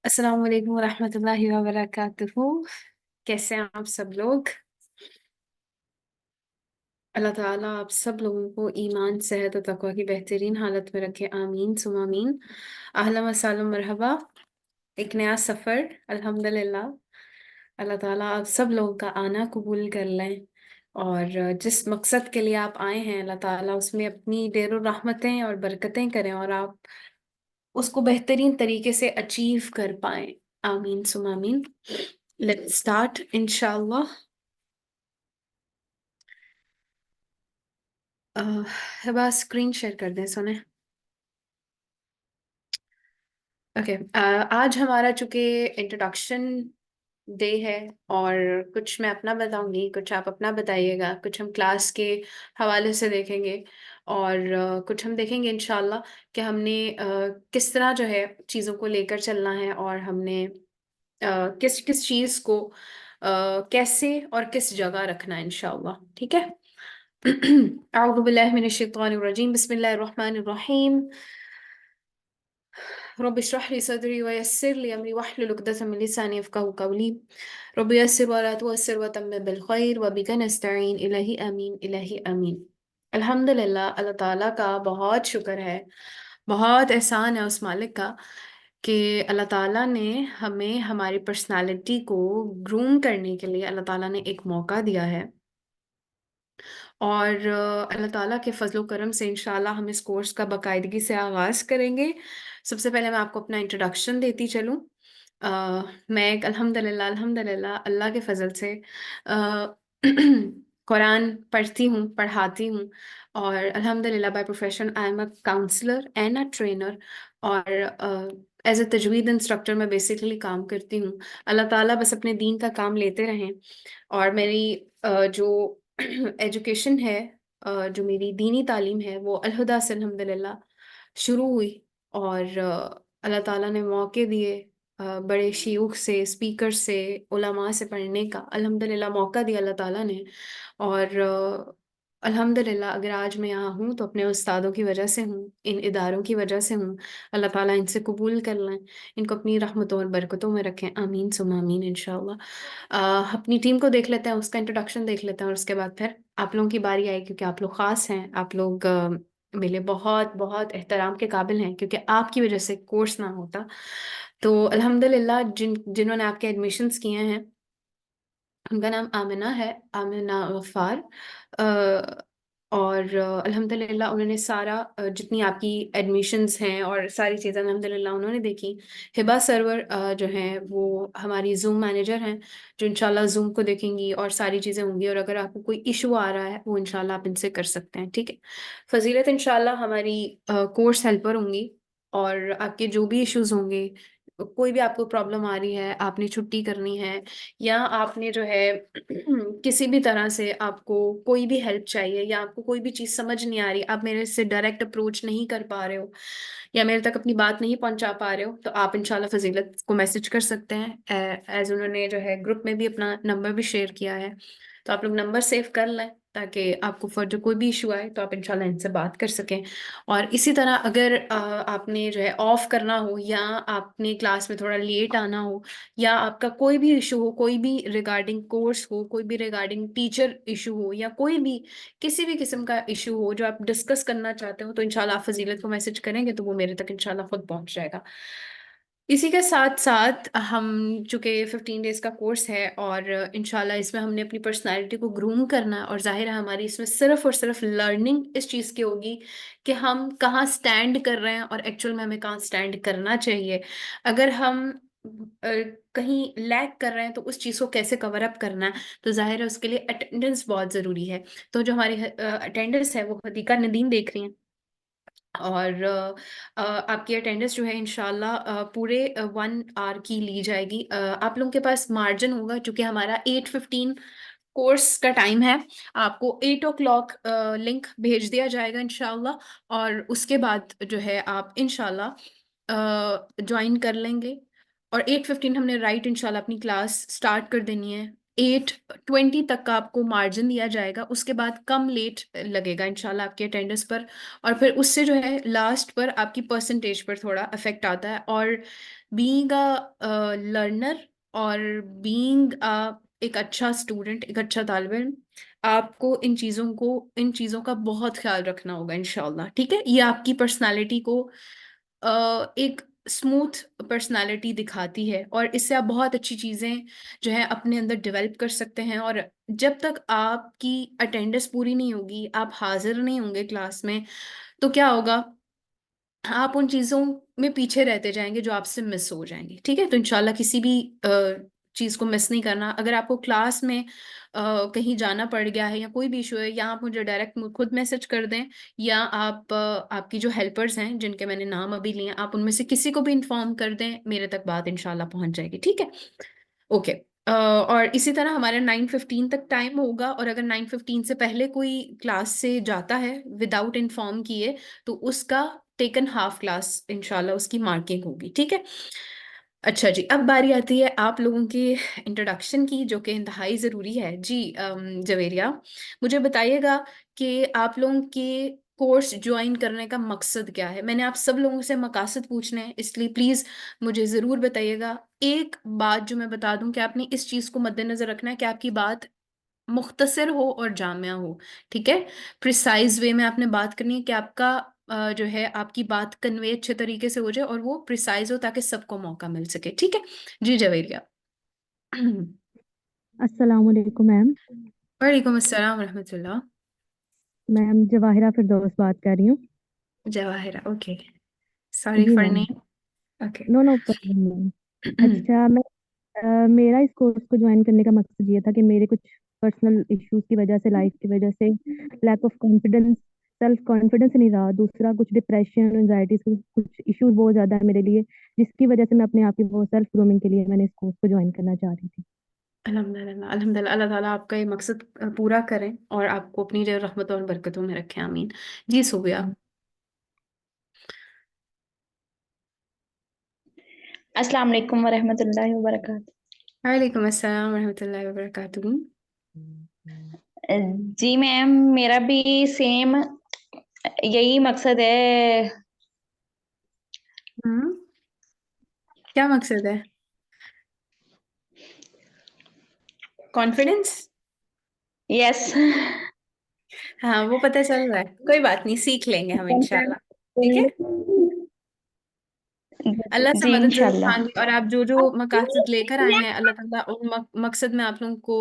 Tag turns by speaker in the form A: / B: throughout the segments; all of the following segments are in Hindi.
A: अस्सलाम वालेकुम रहमतुल्लाहि व बरकातुहू। कैसे हैं आप सब लोग? अल्लाह ताला आप सब लोगों को ईमान, सेहत और तकवा की बेहतरीन हालत में रखे। आमीन सुम आमीन। अहलन व सहलन मरहबा। एक नया सफ़र अल्हम्दुलिल्लाह। अल्लाह ताला आप सब लोगों का आना कबूल कर लें और जिस मकसद के लिए आप आए हैं अल्लाह ताला उसमें अपनी ढेरों रहमतें और बरकतें करें और आप उसको बेहतरीन तरीके से अचीव कर पाएं। आमीन सुम आमीन। लेट्स स्टार्ट इंशाल्लाह। बस स्क्रीन शेयर कर दें सुने। ओके। आज हमारा चूंकि इंट्रोडक्शन डे है और कुछ मैं अपना बताऊंगी, कुछ आप अपना बताइएगा, कुछ हम क्लास के हवाले से देखेंगे और कुछ हम देखेंगे इंशाल्लाह कि हमने किस तरह जो है चीज़ों को लेकर चलना है और हमने किस किस चीज़ को कैसे और किस जगह रखना है इंशाल्लाह। ठीक है। अऊज़ु बिल्लाहि मिनश शैतानिर रजीम। बिस्मिल्लाहिर रहमानिर रहीम। रब्बि इश्रह ली सदरी व यस्सिर ली अमरी वहलुल उक़दतम मिन लिसानी यफ़क़हू क़ौली। रब्बि यस्सिर व ला तुअस्सिर व तम्मिम बिल ख़ैर व बिका नस्तईन। इलाही आमीन, इलाही आमीन। अल्हम्दुलिल्लाह, अल्लाह ताला का बहुत शुक्र है, बहुत एहसान है उस मालिक का कि अल्लाह ताला ने हमें हमारी पर्सनालिटी को ग्रूम करने के लिए अल्लाह ताला ने एक मौका दिया है और अल्लाह ताला के फ़ज़ल व करम से इंशाल्लाह हम इस कोर्स का बाकायदगी से आगाज़ करेंगे। सबसे पहले मैं आपको अपना इंट्रोडक्शन देती चलूँ। मैं एक अल्हम्दुलिल्लाह अल्हम्दुलिल्लाह अल्लाह के फ़ज़ल से कुरान पढ़ती हूँ, पढ़ाती हूँ और अल्हम्दुलिल्लाह by profession I am a counsellor and a trainer और एज़ अ तजवीद इंस्ट्रक्टर मैं बेसिकली काम करती हूँ। अल्लाह ताला बस अपने दीन का काम लेते रहें और मेरी जो एजुकेशन है, जो मेरी दीनी तालीम है वो अल-हुदा से अल्हम्दुलिल्लाह शुरू हुई और अल्लाह ताला ने मौके दिए बड़े शयूख से, स्पीकर से, उलमा से पढ़ने का अल्हम्दुलिल्लाह मौका दिया अल्लाह ताला ने और अल्हम्दुलिल्लाह अगर आज मैं यहाँ हूँ तो अपने उस्तादों की वजह से हूँ, इन इदारों की वजह से हूँ। अल्लाह ताला इनसे कबूल कर लें, इनको अपनी रहमतों और बरकतों में रखें। आमीन सुम्मा आमीन इंशाअल्लाह। अपनी टीम को देख लेते हैं, उसका इंट्रोडक्शन देख लेते हैं और उसके बाद फिर आप लोगों की बारी आई क्योंकि आप लोग ख़ास हैं, आप लोग मेरे लिए बहुत बहुत एहतराम के काबिल हैं क्योंकि आपकी वजह से कोर्स ना होता। तो अल्हम्दुलिल्लाह जिन्होंने आपके एडमिशन्स किए हैं उनका नाम आमिना है, आमिना गफ़्फ़ार। अ, और अल्हम्दुलिल्लाह उन्होंने सारा जितनी आपकी एडमिशन्स हैं और सारी चीज़ें अल्हम्दुलिल्लाह उन्होंने देखी। हिबा सरवर जो हैं वो हमारी ज़ूम मैनेजर हैं, जो इंशाल्लाह ज़ूम को देखेंगी और सारी चीज़ें होंगी और अगर आपको कोई इश्यू आ रहा है वो इंशाल्लाह आप इनसे कर सकते हैं, ठीक है? फ़ज़ीलत इंशाल्लाह हमारी कोर्स हेल्पर होंगी और आपके जो भी इश्यूज़ होंगे, कोई भी आपको प्रॉब्लम आ रही है, आपने छुट्टी करनी है या आपने जो है किसी भी तरह से आपको कोई भी हेल्प चाहिए या आपको कोई भी चीज़ समझ नहीं आ रही, आप मेरे से डायरेक्ट अप्रोच नहीं कर पा रहे हो या मेरे तक अपनी बात नहीं पहुँचा पा रहे हो, तो आप इंशाल्लाह फ़ज़ीलत को मैसेज कर सकते हैं। एज़ उन्होंने जो है ग्रुप में भी अपना नंबर भी शेयर किया है, तो आप लोग नंबर सेव कर लें ताकि आपको फर्दर कोई भी इश्यू आए तो आप इंशाल्लाह इनसे बात कर सकें। और इसी तरह अगर आपने जो है ऑफ करना हो या आपने क्लास में थोड़ा लेट आना हो या आपका कोई भी इशू हो, कोई भी रिगार्डिंग कोर्स हो, कोई भी रिगार्डिंग टीचर इशू हो या कोई भी किसी भी किस्म का इशू हो जो आप डिस्कस करना चाहते हो, तो इंशाल्लाह आप फ़ज़ीलत को मैसेज करेंगे तो वो मेरे तक इंशाल्लाह खुद पहुँच जाएगा। इसी के साथ-साथ हम चूँकि 15 डेज़ का कोर्स है और इंशाल्लाह इसमें हमने अपनी पर्सनैलिटी को ग्रूम करना है और ज़ाहिर है हमारी इसमें सिर्फ़ और सिर्फ़ लर्निंग इस चीज़ की होगी कि हम कहाँ स्टैंड कर रहे हैं और एक्चुअल में हमें कहाँ स्टैंड करना चाहिए। अगर हम कहीं लैग कर रहे हैं तो उस चीज़ को कैसे कवर अप करना है, तो ज़ाहिर है उसके लिए अटेंडेंस बहुत ज़रूरी है। तो जो हमारी अटेंडेंस है वो हदीका नदीम देख रही हैं। और आपकी अटेंडेंस जो है इंशाल्लाह पूरे 1 आवर की ली जाएगी। आप लोगों के पास मार्जिन होगा चूँकि हमारा 8:15 कोर्स का टाइम है। आपको 8 ओ क्लॉक लिंक भेज दिया जाएगा इंशाल्लाह और उसके बाद जो है आप इंशाल्लाह जॉइन कर लेंगे और 8:15 हमने राइट इंशाल्लाह अपनी क्लास स्टार्ट कर देनी है। 8:20 तक का आपको मार्जिन दिया जाएगा, उसके बाद कम लेट लगेगा इंशाल्लाह आपके अटेंडेंस पर। और फिर उससे जो है लास्ट पर आपकी परसेंटेज पर थोड़ा इफेक्ट आता है। और बीइंग अ लर्नर और बीइंग एक अच्छा स्टूडेंट, एक अच्छा तालिब इल्म, आपको इन चीज़ों का बहुत ख्याल रखना होगा इंशाल्लाह। ठीक है, ये आपकी पर्सनालिटी को एक स्मूथ पर्सनालिटी दिखाती है, और इससे आप बहुत अच्छी चीज़ें जो है अपने अंदर डेवलप कर सकते हैं। और जब तक आपकी अटेंडेंस पूरी नहीं होगी, आप हाजिर नहीं होंगे क्लास में, तो क्या होगा, आप उन चीज़ों में पीछे रहते जाएंगे जो आपसे मिस हो जाएंगी। ठीक है, तो इंशाल्लाह किसी भी चीज़ को मिस नहीं करना। अगर आपको क्लास में कहीं जाना पड़ गया है या कोई भी इशू है, या आप मुझे डायरेक्ट खुद मैसेज कर दें, या आप आपकी जो हेल्पर्स हैं जिनके मैंने नाम अभी लिए, आप उनमें से किसी को भी इन्फॉर्म कर दें, मेरे तक बात इंशाल्लाह पहुंच जाएगी। ठीक है, ओके। और इसी तरह हमारा 9:15 तक टाइम होगा, और अगर 9:15 से पहले कोई क्लास से जाता है विदाउट इन्फॉर्म किए, तो उसका टेकन हाफ क्लास इंशाल्लाह उसकी मार्किंग होगी। ठीक है, अच्छा जी, अब बारी आती है आप लोगों की इंट्रोडक्शन की, जो कि इंतहाई ज़रूरी है जी। जवेरिया, मुझे बताइएगा कि आप लोगों के कोर्स ज्वाइन करने का मकसद क्या है। मैंने आप सब लोगों से मकासद पूछने हैं, इसलिए प्लीज़ मुझे ज़रूर बताइएगा। एक बात जो मैं बता दूं कि आपने इस चीज़ को मद्देनज़र रखना है कि आपकी बात मुख्तसर हो और जामिया हो। ठीक है, प्रिसाइज वे में आपने बात करनी है कि आपका जो है आपकी बात कन्वे अच्छे तरीके से हो जाए, और वो प्रिसाइज हो ताकि सबको मौका मिल सके। ठीक है जी जवेरिया।
B: अस्सलाम वालेकुम मैम।
A: वालेकुम अस्सलाम रहमतुल्लाह।
B: मैम जवाहिरा फिरदौस बात कर रही हूँ।
A: Jawahira, okay, sorry
B: ji
A: for
B: ma'am.
A: Name. Okay.
B: No no problem ma'am. अच्छा मैं मेरा इस कोर्स को ज्वाइन करने का मकसद ये था कि मेरे कुछ पर्सनल इश्यूज की वजह से, लाइफ की वजह से lack of confidence, self confidence नहीं रहा। दूसरा कुछ डिप्रेशन, एंजाइटी, कुछ इश्यूज बहुत ज़्यादा है मेरे लिए, जिसकी वजह से मैं अपने आप की वो सेल्फ ग्रूमिंग के लिए मैंने इस कोर्स को ज्वाइन करना चाह रही थी।
A: अल्हम्दुलिल्लाह, अल्हम्दुलिल्लाह, अल्लाह ताला आपका ये मकसद पूरा करें और आपको अपनी जो रहमतों और बरकतों में रखें, आमीन। जी सोबिया।
C: अस्सलाम वालेकुम वरहमतुल्लाहि वबरकातुहू।
A: वालेकुम अस्सलाम रहमतुल्लाहि व बरकातुहू।
C: जी मैम, मेरा भी सेम यही मकसद है।
A: हम्म, क्या मकसद है? कॉन्फिडेंस।
C: यस।
A: हाँ, वो पता चल रहा है, कोई बात नहीं, सीख लेंगे हम इंशाल्लाह। ठीक है, अल्लाह से
C: जी
A: मदद जरूर
C: इंशाल्लाह।
A: मांगे, और आप जो जो मकासद लेकर आए हैं, अल्लाह ताला उन मकसद में आप लोगों को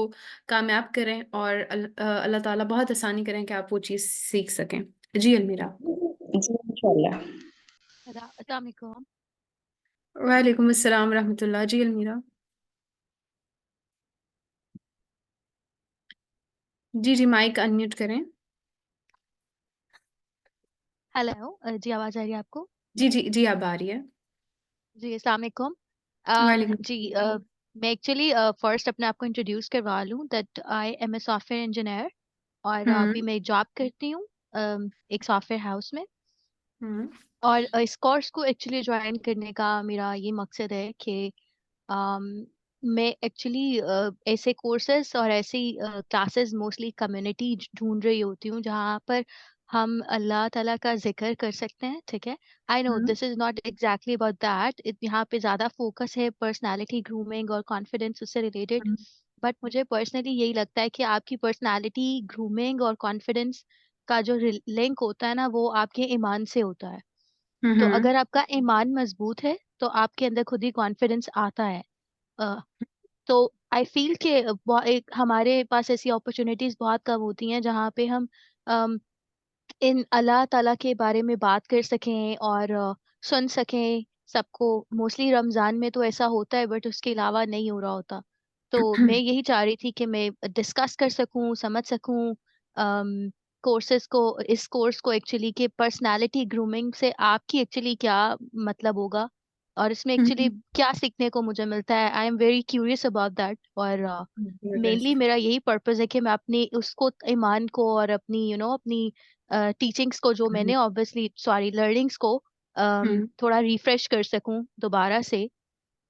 A: कामयाब करें, और अल्लाह ताला बहुत आसानी करें कि आप वो चीज़ सीख सकें। जी अलमीरा।
C: जी इंशाल्लाह।
D: अस्सलाम वालेकुम।
A: वालेकुम अस्सलाम रहमतुल्लाह। जी अलमीरा। जी जी, माइक अनम्यूट करें।
D: हेलो, जी आवाज़ आ रही है आपको?
A: जी जी जी, अब आ रही है।
D: जी अस्सलाम वालेकुम।
A: वालेकुम।
D: जी मैं एक्चुअली फर्स्ट अपने आप को इंट्रोड्यूस करवा लूँ that I am a software engineer, और अभी
A: हम्म
D: मैं जॉब करती हूँ एक सॉफ्टवेयर हाउस में।
A: हम्म
D: और इस कोर्स को एक्चुअली ज्वाइन करने का मेरा ये मकसद है कि um, मैं एक्चुअली ऐसे कोर्सेज और ऐसी क्लासेस मोस्टली कम्युनिटी ढूंढ रही होती हूँ जहाँ पर हम अल्लाह ताला का जिक्र कर सकते हैं। ठीक है, I know
A: hmm
D: this is not exactly about that, यहाँ पे ज़्यादा फोकस है पर्सनालिटी ग्रूमिंग और कॉन्फिडेंस उससे रिलेटेड। बट मुझे पर्सनली यही लगता है कि आपकी पर्सनालिटी ग्रूमिंग और कॉन्फिडेंस का जो लिंक होता है ना, वो आपके ईमान से होता है। तो
A: हम्म
D: अगर आपका ईमान मजबूत है तो आपके अंदर खुद ही कॉन्फिडेंस आता है। अ, तो आई फील कि एक हमारे पास ऐसी अपॉर्चुनिटीज बहुत कम होती हैं जहाँ पे हम इन अल्लाह ताला के बारे में बात कर सकें और सुन सकें सबको। मोस्टली रमज़ान में तो ऐसा होता है, बट उसके अलावा नहीं हो रहा होता। तो मैं यही चाह रही थी कि मैं डिस्कस कर सकूं, समझ सकूं कोर्सेज को, इस कोर्स को एक्चुअली, कि पर्सनालिटी ग्रूमिंग से आपकी एक्चुअली क्या मतलब होगा, और इसमें एक्चुअली
A: हम्म।
D: क्या सीखने को मुझे मिलता है। I am very curious about that. और मेनली मेरा यही पर्पस है कि मैं अपनी उसको ईमान को और अपनी अपनी टीचिंग्स को, जो मैंने ऑब्वियसली सॉरी लर्निंग्स को थोड़ा रिफ्रेश कर सकूं दोबारा से।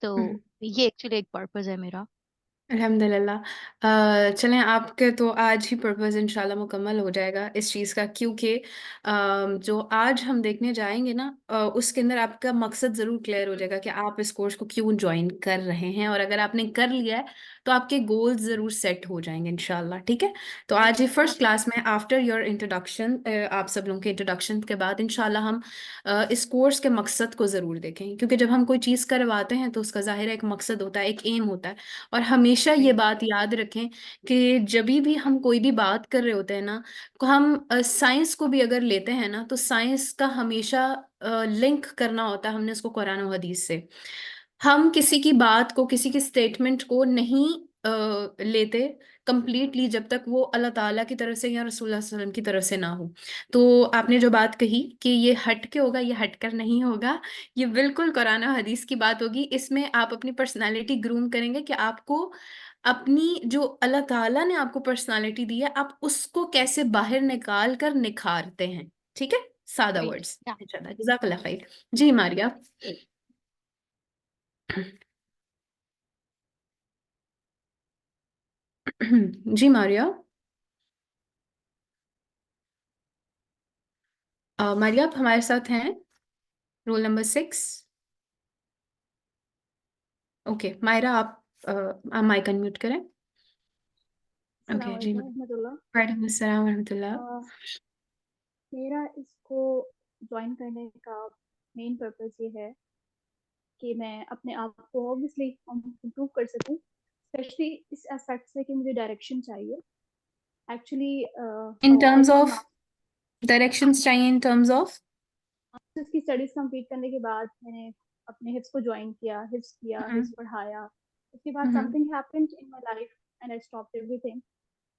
D: तो
A: हम्म।
D: ये एक्चुअली एक पर्पस है मेरा।
A: अल्हम्दुलिल्लाह। चलें, आपके तो आज ही पर्पज़ इंशाल्लाह मुकम्मल हो जाएगा इस चीज़ का, क्योंकि जो आज हम देखने जाएंगे ना, उसके अंदर आपका मकसद ज़रूर क्लियर हो जाएगा कि आप इस कोर्स को क्यों ज्वाइन कर रहे हैं, और अगर आपने कर लिया है तो आपके गोल्स ज़रूर सेट हो जाएंगे इंशाल्लाह। ठीक है, तो आज ही फर्स्ट क्लास में आफ्टर योर इंट्रोडक्शन, आप सब लोगों के इंट्रोडक्शन के बाद इंशाल्लाह हम इस कोर्स के मकसद को ज़रूर देखेंगे, क्योंकि जब हम कोई चीज़ करवाते हैं तो उसका ज़ाहिर है एक मकसद होता है, एक एम होता है। और हमेशा ये बात याद रखें कि जब भी हम कोई भी बात कर रहे होते हैं ना, तो हम साइंस को भी अगर लेते हैं ना, तो साइंस का हमेशा लिंक करना होता है हमने उसको कुरान और हदीस से। हम किसी की बात को, किसी की स्टेटमेंट को नहीं लेते कंप्लीटली जब तक वो अल्लाह ताला की तरफ से या रसूलुल्लाह सल्लल्लाहु अलैहि वसल्लम की तरफ से ना हो। तो आपने जो बात कही कि ये हट के होगा, ये हट कर नहीं होगा, ये बिल्कुल कुरान और हदीस की बात होगी। इसमें आप अपनी पर्सनालिटी ग्रूम करेंगे कि आपको अपनी जो अल्लाह ताला ने आपको पर्सनालिटी दी है, आप उसको कैसे बाहर निकाल कर निखारते हैं। ठीक है, सादा
D: Great.
A: वर्ड्स।
D: Yeah.
A: इंशाल्लाह, जज़ाकल्लाह खैर। जी मारिया। जी मारिया। मारिया, आप हमारे साथ हैं, रोल नंबर 6। ओके मायरा, आप माइक अनम्यूट करें।
E: अस्सलाम
A: ओके जी।
E: वालेकुम रहमतुल्लाह।
A: वालेकुम अस्सलाम वरहमतुल्लाह।
E: अ, मेरा इसको ज्वाइन करने का मेन पर्पस ये है कि मैं अपने आप को ऑब्वियसली इम्प्रूव कर सकूं, स्पेशली इस एस्पेक्ट से कि मुझे डायरेक्शन चाहिए actually.
A: In terms
E: like
A: of directions चाहिए, इन टर्म्स ऑफ।
E: मास्टर्स की स्टडीज कंप्लीट करने के बाद मैंने अपने हिफ्स को ज्वाइन किया, हिफ्स पढ़ाया। उसके बाद something happened in my life and I stopped everything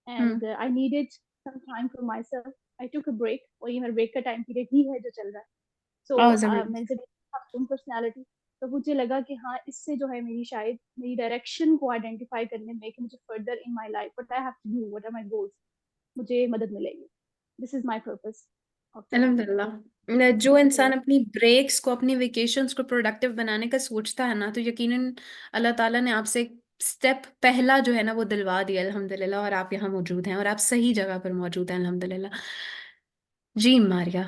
E: and I needed some time for myself. I took a break, और ये मेरा ब्रेक का टाइम पीरियड ही है जो चल रहा है। सो मैंने जब अपनी पर्सनालिटी, तो मुझे लगा कि हाँ, इससे जो है मेरी शायद मेरी डायरेक्शन को आइडेंटिफाई करने में कि मुझे further in my life what I have to do, what are my goals, मुझे मदद मिलेगी। This is my purpose of joining.
A: अल्हम्दुलिल्लाह। जो इंसान अपनी ब्रेक्स को, अपनी वेकेशंस को प्रोडक्टिव बनाने का सोचता है ना, तो यकीनन अल्लाह ताला ने आपसे एक स्टेप पहला जो है ना वो दिलवा दिया अल्हम्दुलिल्लाह, और आप यहाँ मौजूद हैं और आप सही जगह पर मौजूद हैं अल्हम्दुलिल्लाह। जी मारिया।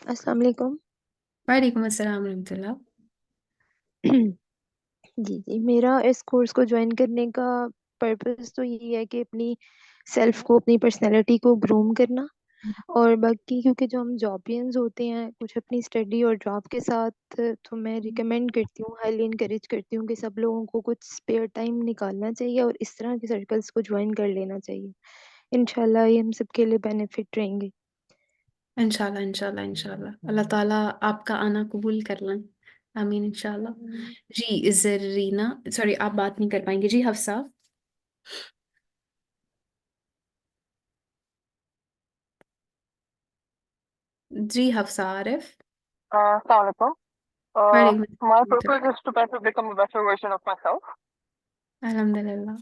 F: अस्सलाम वालेकुम।
A: वालेकुम अस्सलाम रहमतुल्लाह।
F: जी जी, मेरा इस कोर्स को ज्वाइन करने का पर्पस तो यही है कि अपनी सेल्फ को, अपनी पर्सनैलिटी को ग्रूम करना। और बाकी क्योंकि जो हम जॉबियंस होते हैं कुछ अपनी स्टडी और जॉब के साथ, तो मैं रिकमेंड करती हूँ, हाईली इंकरेज करती हूँ कि सब लोगों को कुछ स्पेयर टाइम निकालना चाहिए और इस तरह के सर्कल्स को ज्वाइन कर लेना चाहिए। इंशाल्लाह ये हम सबके लिए बेनिफिट रहेंगे।
A: इंशाल्लाह इंशाल्लाह इंशाल्लाह, अल्लाह ताला आपका आना कबूल कर लें। आमीन इंशाल्लाह। जी जरीना, सॉरी आप बात नहीं कर पाएंगे। जी हफ्सा। जी हफ्सा आरिफ।
G: Assalamualaikum.
A: वालेकुम
G: My
A: अस्सलाम।
G: purpose is to better become a better version of myself.
A: अल्हम्दुलिल्लाह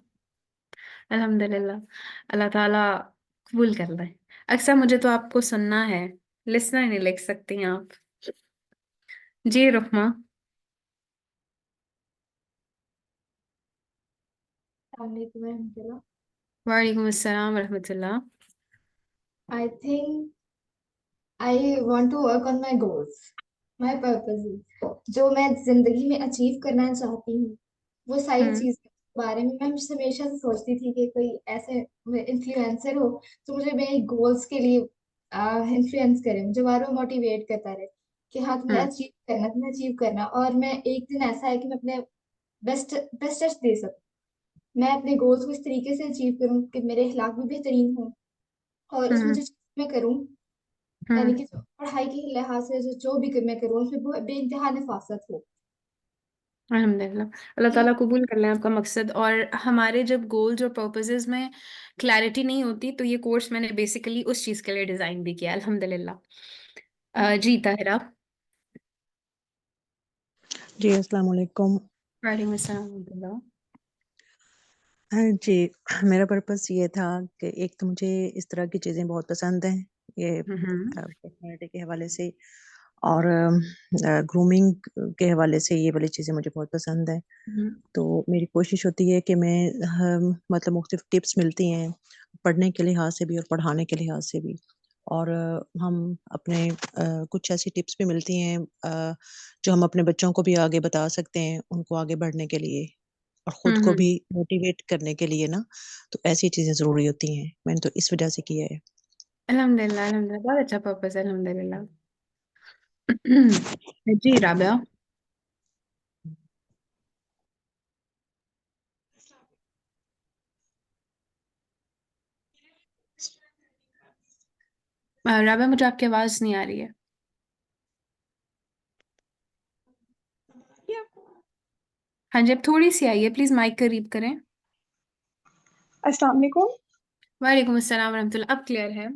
A: अल्हम्दुलिल्लाह, अल्लाह ताला कबूल कर ले। अक्सर मुझे तो आपको सुनना है, लिसनर नहीं लिख सकती हैं आप। जी रुकमा। वालेकुम अस्सलाम रहमतुल्लाह।
H: I think I want to work on my goals. My purpose is जो मैं जिंदगी में अचीव करना चाहती हूँ, वो सारी
A: हम्म
H: चीज के बारे में मैं हमेशा से सोचती थी कि कोई ऐसे इन्फ्लुएंसर हो तो मुझे मेरे गोल्स के लिए इन्फ्लुएंस करे, मुझे बार बार मोटिवेट करता रहे कि हाँ
A: हम्म
H: तुम्हें अचीव करना, और मैं एक दिन ऐसा है कि मैं अपने बेस्टेस्ट दे सकूं। मैं अपने गोल्स को इस तरीके से अचीव करूं कि मेरे अखलाक भी बेहतरीन हो, और उसमें
A: हम्म
H: जो चीज़ मैं करूं, यानी
A: हम्म
H: कि जो पढ़ाई के लिहाज से जो भी मैं करूँ उसमें बेइंतहा नफासत हो।
A: अल्हम्दुलिल्लाह, अल्लाह ताला कबूल कर लें आपका मकसद। और हमारे जब गोल्स और पर्पसेस में क्लैरिटी नहीं होती, तो ये कोर्स मैंने बेसिकली उस चीज़ के लिए डिज़ाइन भी किया अल्हम्दुलिल्लाह। जी ताहिरा।
I: जी अस्सलाम वालेकुम।
A: वालेकुम अस्सलाम रहमतुल्लाह।
I: हाँ जी, मेरा पर्पस ये था कि एक तो मुझे इस तरह की चीज़ें बहुत पसंद हैं, ये
A: हम्म
I: पर्सनैलिटी के हवाले से, और ग्रूमिंग के हवाले से ये वाली चीज़ें मुझे बहुत पसंद है। तो मेरी कोशिश होती है कि मैं मतलब मुख्तलिफ टिप्स मिलती हैं पढ़ने के लिहाज से भी और पढ़ाने के लिहाज से भी। और हम अपने कुछ ऐसी टिप्स भी मिलती हैं जो हम अपने बच्चों को भी आगे बता सकते हैं उनको आगे बढ़ने के लिए और खुद को भी मोटिवेट करने के लिए ना, तो ऐसी चीज़ें ज़रूरी होती हैं। मैंने तो इस वजह से किया है।
A: अल्हम्दुलिल्लाह अल्हम्दुलिल्लाह, बहुत अच्छा पर्पस है, अल्हम्दुलिल्लाह। जी राबिया। राबिया, मुझे आपकी आवाज नहीं आ रही है। हाँ जी, अब थोड़ी सी आई है, प्लीज माइक करीब करें।
J: अस्सलाम वालेकुम।
A: वालेकुम अस्सलाम वरहमतुल्लाह, अब क्लियर है।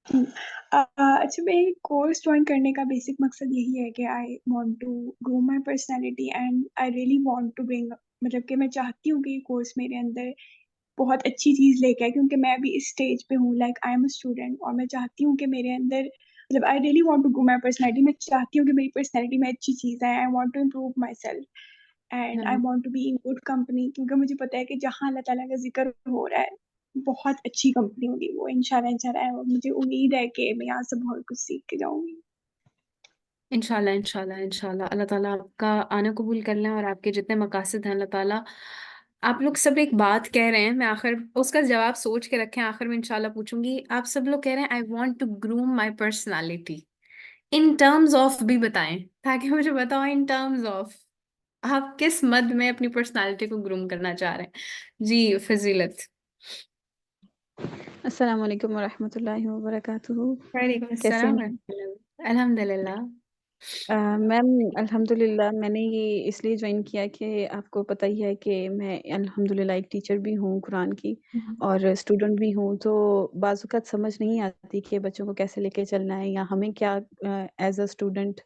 J: अच्छा, मेरे कोर्स ज्वाइन करने का बेसिक मकसद यही है कि I want to grow my personality and I really want to bring, मतलब कि मैं चाहती हूँ कि ये कोर्स मेरे अंदर बहुत अच्छी चीज़ लेके आए, क्योंकि मैं अभी इस स्टेज पे हूँ, like I am a student, और मैं चाहती हूँ कि मेरे अंदर, मतलब I really want to grow my personality. मैं चाहती हूँ कि मेरी पर्सनालिटी में अच्छी चीज़ है। I want to improve myself and I want to be in good company, क्योंकि मुझे पता है कि जहाँ अल्लाह ताला का जिक्र हो रहा है बहुत अच्छी कंपनी होगी वो, इंशाल्लाह इंशाल्लाह। और मुझे उम्मीद है कि मैं यहाँ से बहुत कुछ सीख के जाऊंगी।
A: इंशाल्लाह इंशाल्लाह इंशाल्लाह, अल्लाह ताला आपका आना कबूल कर लें और आपके जितने मकासद हैं अल्लाह ताला। आप लोग सब एक बात कह रहे हैं, मैं आखिर उसका जवाब सोच के रखें, आखिर में इंशाल्लाह पूछूंगी। आप सब लोग कह रहे हैं I want to groom my personality, in terms of भी बताएं ताकि मुझे बताओ इन टर्म्स ऑफ आप किस मद में अपनी पर्सनालिटी को ग्रूम करना चाह रहे हैं। जी फजीलत।
K: अस्सलाम वालेकुम वरहमतुल्लाहि वबरकातुहू।
A: वालेकुम
K: कैसे
A: अस्सलाम
K: हैं?
A: वरहमतुल्लाह। अल्हम्दुलिल्लाह।
K: मैम अल्हम्दुलिल्लाह, मैंने ये इसलिए ज्वाइन किया कि आपको पता ही है कि मैं अल्हम्दुलिल्लाह एक टीचर भी हूँ कुरान की और स्टूडेंट भी हूँ। तो बाज़ औक़ात समझ नहीं आती कि बच्चों को कैसे लेके चलना है या हमें क्या एज़ अ स्टूडेंट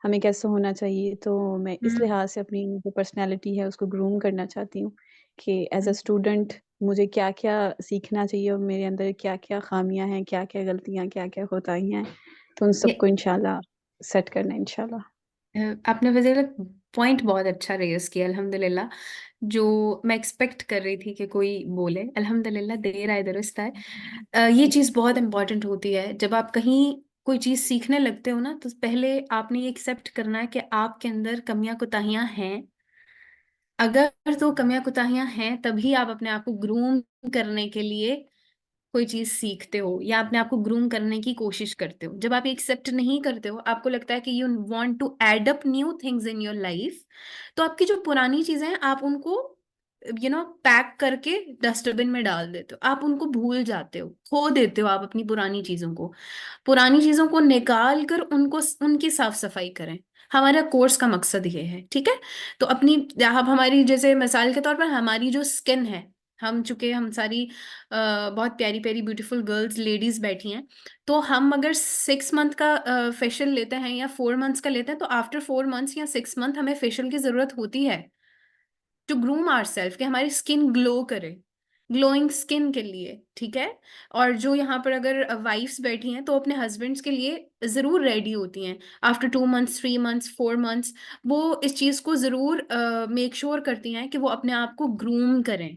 K: हमें कैसा होना चाहिए। तो मैं इस लिहाज से अपनी जो पर्सनैलिटी है उसको ग्रूम करना चाहती हूँ कि एज़ अ स्टूडेंट मुझे क्या-क्या सीखना चाहिए और मेरे अंदर क्या-क्या ख़ामियाँ हैं, क्या-क्या गलतियाँ, क्या-क्या कोताही हैं। तो उन
A: ये
K: सबको इंशाल्लाह सेट करना है इंशाल्लाह।
A: आपने फजीलत पॉइंट बहुत अच्छा रेज किया, अल्हम्दुलिल्लाह। जो मैं एक्सपेक्ट कर रही थी कि कोई बोले, अल्हम्दुलिल्लाह देर आए दुरुस्त आए। ये चीज़ बहुत इंपॉर्टेंट होती है जब आप कहीं कोई चीज़ सीखने लगते हो ना, तो पहले आपने ये एक्सेप्ट करना है कि आपके अंदर कमियां कुताहियां हैं। अगर तो कमियां कुताहियां हैं तभी आप अपने आप को ग्रूम करने के लिए कोई चीज सीखते हो या अपने आप को ग्रूम करने की कोशिश करते हो। जब आप एक्सेप्ट नहीं करते हो, आपको लगता है कि you want to add up new things in your life, तो आपकी जो पुरानी चीजें हैं आप उनको पैक करके डस्टबिन में डाल देते हो, आप उनको भूल जाते हो, खो देते हो आप अपनी पुरानी चीजों को। पुरानी चीजों को निकाल कर उनको उनकी साफ सफाई करें। हमारा कोर्स का मकसद ये है, ठीक है। तो अपनी अब हमारी जैसे मिसाल के तौर पर हमारी जो स्किन है, हम चूंकि हम सारी बहुत प्यारी प्यारी ब्यूटीफुल गर्ल्स लेडीज बैठी हैं, तो हम अगर 6 मंथ का फेशियल लेते हैं या 4 मंथ्स का लेते हैं, तो आफ्टर 4 मंथ्स या 6 मंथ हमें फेशियल की जरूरत होती है टू ग्रूम आवर सेल्फ, कि हमारी स्किन ग्लो करे, ग्लोइंग स्किन के लिए, ठीक है। और जो यहाँ पर अगर वाइफ्स बैठी हैं तो अपने हस्बैंड्स के लिए जरूर रेडी होती हैं आफ्टर 2 मंथ्स 3 मंथ्स 4 मंथ्स, वो इस चीज को जरूर मेक श्योर करती हैं कि वो अपने आप को ग्रूम करें,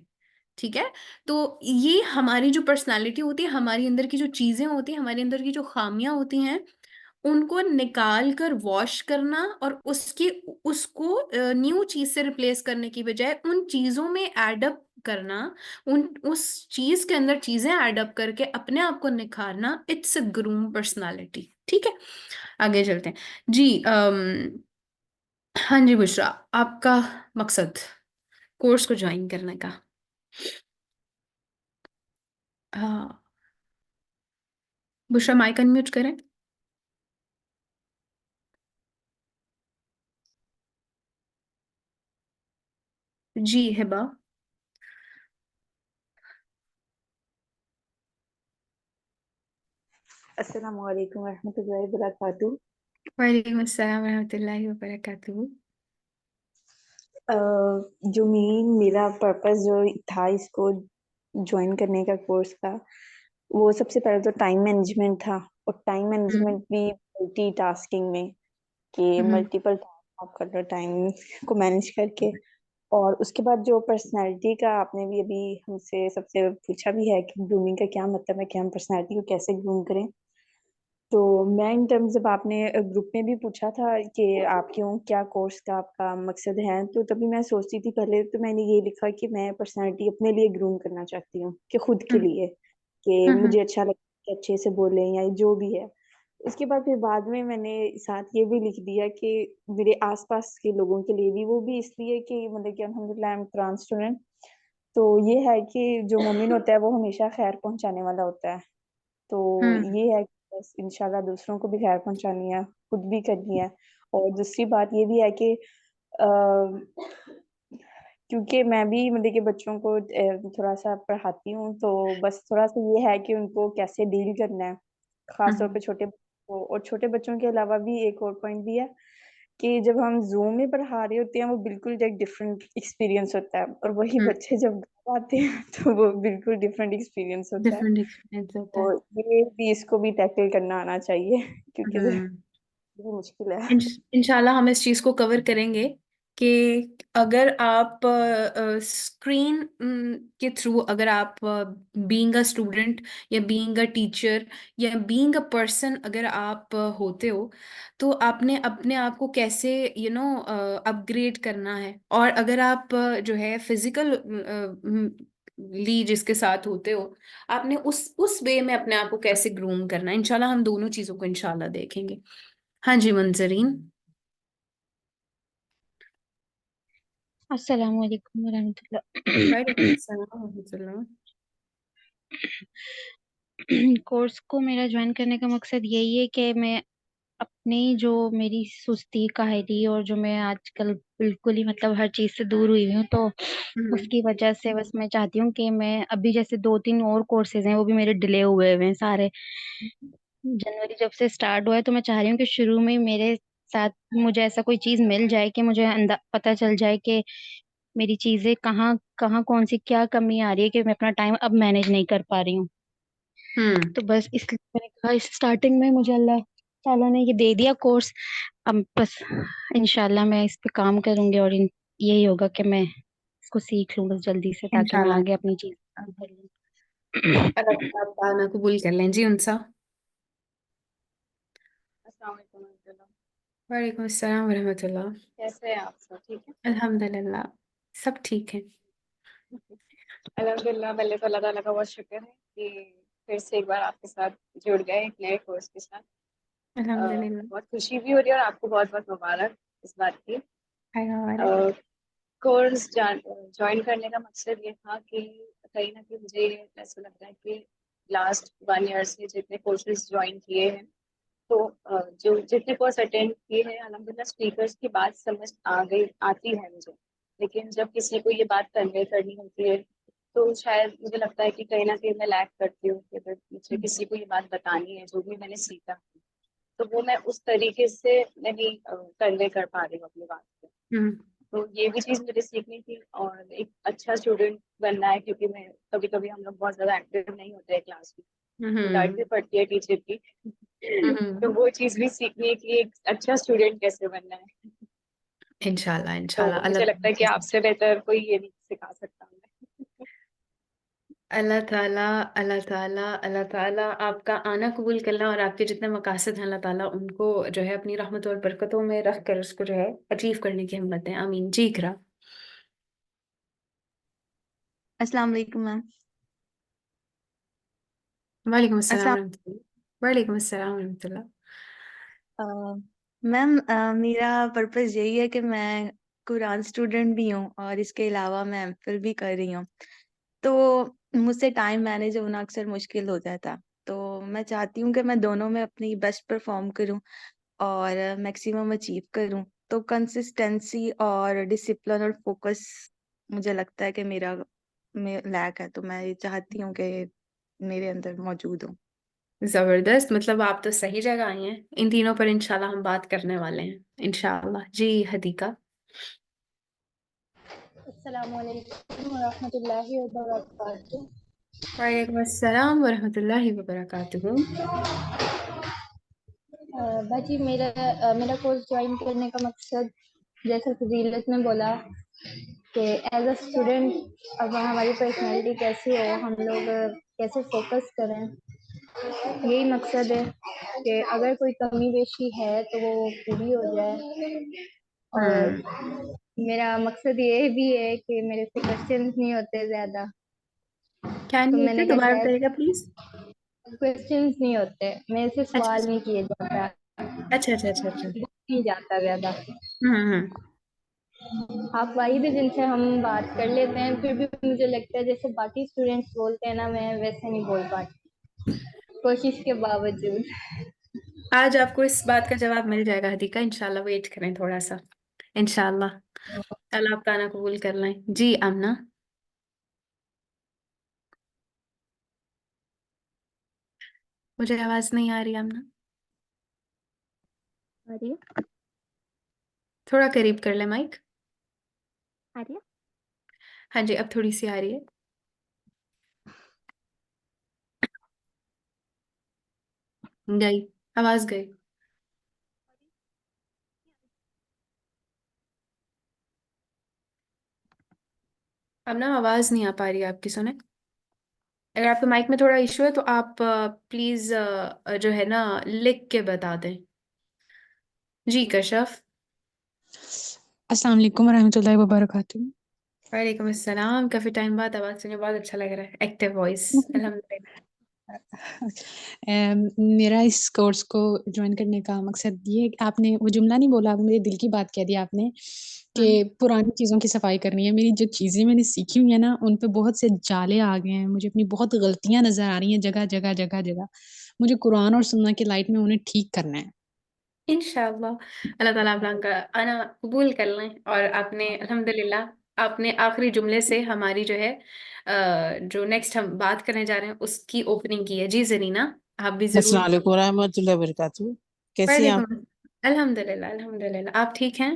A: ठीक है। तो ये हमारी जो पर्सनालिटी होती है, हमारी अंदर की जो चीजें होती हैं, हमारे अंदर की जो खामियां होती हैं, उनको निकाल कर वॉश करना और उसको न्यू चीज से रिप्लेस करने की बजाय उन चीजों में एडअप करना, उन उस चीज के अंदर चीजें एडअप करके अपने आप को निखारना, इट्स अ ग्रूम पर्सनालिटी, ठीक है। आगे चलते हैं जी। हाँ जी बुशरा, आपका मकसद कोर्स को ज्वाइन करने का। हाँ बुशरा, माइक अनम्यूट करें। जी हिबा।
L: अस्सलाम वालेकुम रहमतुल्लाहि वबरकातुहू।
A: वालेकुम अस्सलाम रहमतुल्लाहि वबरकातुहू।
L: जो मेरा पर्पस जो था इसको ज्वाइन करने का कोर्स का, वो सबसे पहले तो टाइम मैनेजमेंट था और टाइम मैनेजमेंट भी मल्टीटास्किंग में, कि मल्टीपल आप कर लो टाइम को मैनेज करके। और उसके बाद जो पर्सनालिटी का आपने भी अभी हमसे सबसे पूछा भी है कि ग्रूमिंग का क्या मतलब है, कि हम पर्सनालिटी को कैसे ग्रूम करें। तो मैं इन टर्म्स, जब आपने ग्रुप में भी पूछा था कि आप क्यों, क्या कोर्स का आपका मकसद है, तो तभी मैं सोचती थी, पहले तो मैंने ये लिखा कि मैं पर्सनालिटी अपने लिए ग्रूम करना चाहती हूँ, कि खुद के लिए, कि मुझे अच्छा लगता है कि अच्छे से बोलें या जो भी है। उसके बाद फिर बाद में मैंने साथ ये भी लिख दिया कि मेरे आसपास के लोगों के लिए भी, वो भी इसलिए कि मतलब कि अल्हम्दुलिल्लाह आई एम ट्रांस स्टूडेंट। तो ये है कि जो मोमिन होता है वो हमेशा खैर पहुंचाने वाला होता है। तो ये है कि बस इंशाल्लाह दूसरों को भी खैर पहुंचानी है, खुद भी करनी है। और दूसरी बात ये भी है कि क्योंकि मैं भी मतलब कि बच्चों को थोड़ा-सा पढ़ाती हूँ, तो बस थोड़ा-सा ये है कि उनको कैसे डील करना है, ख़ास तौर पे छोटे बच्चों को। और छोटे बच्चों के अलावा भी एक और पॉइंट भी है कि जब हम ज़ूम में पढ़ा रहे होते हैं, वो बिल्कुल एक डिफरेंट एक्सपीरियंस होता है, और वही बच्चे जब घर आते हैं तो वो बिल्कुल डिफरेंट एक्सपीरियंस होता है।
A: डिफरेंट एक्सपीरियंस होता है।
L: तो ये भी, इसको भी टैकल करना आना चाहिए क्योंकि ये
A: हम्म
L: भी मुश्किल है।
A: इंशाल्लाह हम इस चीज को कवर करेंगे कि अगर आप स्क्रीन के थ्रू, अगर आप बीइंग अ स्टूडेंट या बीइंग अ टीचर या बीइंग अ पर्सन अगर आप होते हो, तो आपने अपने आप को कैसे अपग्रेड करना है। और अगर आप जो है फिजिकल ली जिसके साथ होते हो, आपने उस वे में अपने आप को कैसे ग्रूम करना है। इंशाल्लाह हम दोनों चीजों को इंशाल्लाह देखेंगे। हाँ जी मंजरीन।
C: अस्सलाम वालेकुम
A: वालेकुम
C: वरहमतुल्लाह।
A: अस्सलाम वरहमतुल्लाह।
C: कोर्स को मेरा ज्वाइन करने का मकसद यही है कि मैं अपनी जो मेरी सुस्ती काहली और जो मैं आजकल बिल्कुल ही मतलब हर चीज से दूर हुई हूँ, तो उसकी वजह से बस मैं चाहती हूँ कि मैं अभी जैसे 2-3 और कोर्सेज हैं वो भी मेरे डिले हुए हुए हैं सारे। जनवरी जब से स्टार्ट हुआ है, तो मैं चाह रही हूँ कि शुरू में ही मेरे साथ मुझे ऐसा कोई चीज मिल जाए कि मुझे पता चल जाए कि मेरी चीजें कहाँ कहाँ कौन सी क्या कमी आ रही है कि मैं अपना टाइम अब मैनेज नहीं कर पा रही हूँ। तो बस इसलिए मैंने कहा इस स्टार्टिंग में मुझे अल्लाह ताला ने ये दे दिया कोर्स। अब बस इंशाल्लाह मैं इस पे काम करूंगी और यही होगा कि मैं इसको सीख लूँ बस जल्दी से, ताकि मैं
A: इंशाल्लाह
C: आगे अपनी चीज कर लूँ।
A: अल्लाह ताला कबूल कर लें जी उनसा।
M: अस्सलाम वालेकुम वरहमतुल्लाह।
A: वालेकुम अस्सलाम वरहमतुल्लाह।
M: कैसे हैं आप सब, ठीक है?
A: अल्हम्दुलिल्लाह सब ठीक है।
M: अल्हम्दुलिल्लाह, पहले तो अल्लाह ताला का बहुत शुक्र है कि फिर से एक बार आपके साथ जुड़ गए एक नए कोर्स के साथ।
A: अल्हम्दुलिल्लाह।
M: बहुत खुशी भी हो रही है और आपको बहुत बहुत मुबारक इस बात की।
A: वालेकुम।
M: कोर्स ज्वाइन करने का मकसद ये था कि कहीं ना कहीं मुझे ऐसा लगता है कि लास्ट 1 ईयर से जितने कोर्सेज ज्वाइन किए हैं, तो जो जितने कोर्स अटेंड किए हैं, अल्हम्दुलिल्लाह स्पीकर्स की बात समझ आती है मुझे। लेकिन जब किसी को ये बात कन्वे करनी होती है, तो शायद मुझे लगता है कि कहीं ना कहीं मैं लैक करती हूँ कि अगर मुझे किसी को ये बात बतानी है जो भी मैंने सीखा, तो वो मैं उस तरीके से नहीं कन्वे कर पा रही हूँ अपनी बात को। तो ये भी चीज़ मुझे सीखनी थी और एक अच्छा स्टूडेंट बनना है, क्योंकि मैं कभी कभी हम लोग बहुत ज़्यादा एक्टिव नहीं होते हैं क्लास में, डांट भी पड़ती है टीचर की। तो वो चीज़ भी सीखनी है कि एक अच्छा स्टूडेंट कैसे बनना है।
A: इंशाल्लाह
M: तो
A: इंशाल्लाह
M: मुझे लगता है कि आपसे बेहतर कोई ये नहीं सिखा सकता हमें।
A: अल्लाह ताला अल्लाह ताला अल्लाह ताला आपका आना कबूल करना और आपके जितने मकासद हैं अल्लाह ताला उनको जो है अपनी रहमत और बरकतों में रख कर उसको जो है अचीव करने की हिम्मत दें। आमीन जी। इकरा।
N: अस्सलाम वालेकुम मैम।
A: वालेकुम अस्सलाम
N: अस्सलाम
A: वरहमतुल्लाह। वालेकुम अस्सलाम वरहमतुल्लाह।
N: मैम, मेरा पर्पस यही है कि मैं कुरान स्टूडेंट भी हूँ और इसके अलावा मैं एमफिल भी कर रही हूँ। तो मुझसे टाइम मैनेज होना अक्सर मुश्किल हो जाता है। तो मैं चाहती हूँ कि मैं दोनों में अपनी बेस्ट परफॉर्म करूँ और मैक्सिमम अचीव करूँ। तो कंसिस्टेंसी और डिसिप्लिन और फोकस मुझे लगता है कि मेरा में लैक है, तो मैं ये चाहती हूँ कि मेरे अंदर मौजूद हो।
A: जबरदस्त, मतलब आप तो सही जगह आई हैं। इन तीनों पर इंशाल्लाह हम बात करने वाले हैं इंशाल्लाह जी। हदीका।
E: अस्सलामु अलैकुम वरहमतुल्लाहि वबरकातुहू।
A: वालेकुम अस्सलाम वरहमतुल्लाहि वबरकातुहू।
C: बाकी मेरा कोर्स ज्वाइन करने का मकसद, जैसा फजीलत ने बोला कि एज अ स्टूडेंट अब हमारी पर्सनैलिटी कैसी हो, हम लोग कैसे फोकस करें, यही मकसद है कि अगर कोई कमी पेशी है तो वो पूरी हो जाए। और मेरा मकसद ये भी है कि मेरे से क्वेश्चंस नहीं होते ज्यादा,
A: क्या
C: तो
A: नहीं
C: मैंने
A: होते,
C: कहा
A: दोबारा
C: शायद
A: बताइएगा प्लीज।
C: क्वेश्चंस नहीं होते, मेरे से
A: अच्छा
C: सवाल नहीं किए जाता,
A: अच्छा अच्छा अच्छा अच्छा।
C: नहीं जाता ज्यादा।
A: हम्म।
C: आप वाहिद है जिनसे हम बात कर लेते हैं, फिर भी मुझे लगता है जैसे बाकी स्टूडेंट्स बोलते हैं ना, मैं वैसे नहीं बोल पाती कोशिश के बावजूद।
A: आज आपको इस बात का जवाब मिल जाएगा हदीका, इंशाल्लाह, वेट करें थोड़ा सा, इंशाल्लाह। अल्लाह आपका आना कबूल कर लें। जी आमना। मुझे आवाज नहीं आ रही आमना,
C: आ रही है?
A: थोड़ा करीब कर ले माइक।
C: आ रही है?
A: हाँ जी, अब थोड़ी सी आ रही है। गई, आवाज गई। अब ना आवाज नहीं आ पा रही है आपकी, सुने। अगर आपके माइक में थोड़ा इशू है तो आप प्लीज जो है ना लिख के बता दें। जी कशफ।
O: अस्सलाम वालेकुम रहमतुल्लाहि व बरकातुहू।
A: वालेकुम अस्सलाम, काफी टाइम बाद आवाज सुने, बहुत अच्छा लग रहा है, एक्टिव वॉइस, अल्हम्दुलिल्लाह।
O: मेरा इस कोर्स को ज्वाइन करने का मकसद ये है कि आपने वो जुमला नहीं बोला, मेरे दिल की बात कह दी आपने कि पुरानी चीज़ों की सफाई करनी है। मेरी जो चीज़ें मैंने सीखी हुई है ना, उन पे बहुत से जाले आ गए हैं, मुझे अपनी बहुत गलतियां नजर आ रही हैं जगह जगह जगह जगह। मुझे कुरान और सुन्नह की लाइट में उन्हें ठीक करना है।
A: इंशाअल्लाह अल्लाह ताला आप लोगों का आना कबूल कर लें। और आपने अल्हम्दुलिल्लाह आपने आखिरी जुमले से हमारी जो है जो नेक्स्ट हम बात करने जा रहे हैं उसकी ओपनिंग की है। जी जरीना, आप भी
P: अस्सलाम
A: जरूर।
P: वालेकुम रहमतुल्लाहि वबरकातुहू। कैसी हैं आप?
A: वालेकुम। अल्हम्दुलिल्लाह अल्हम्दुलिल्लाह, आप ठीक हैं?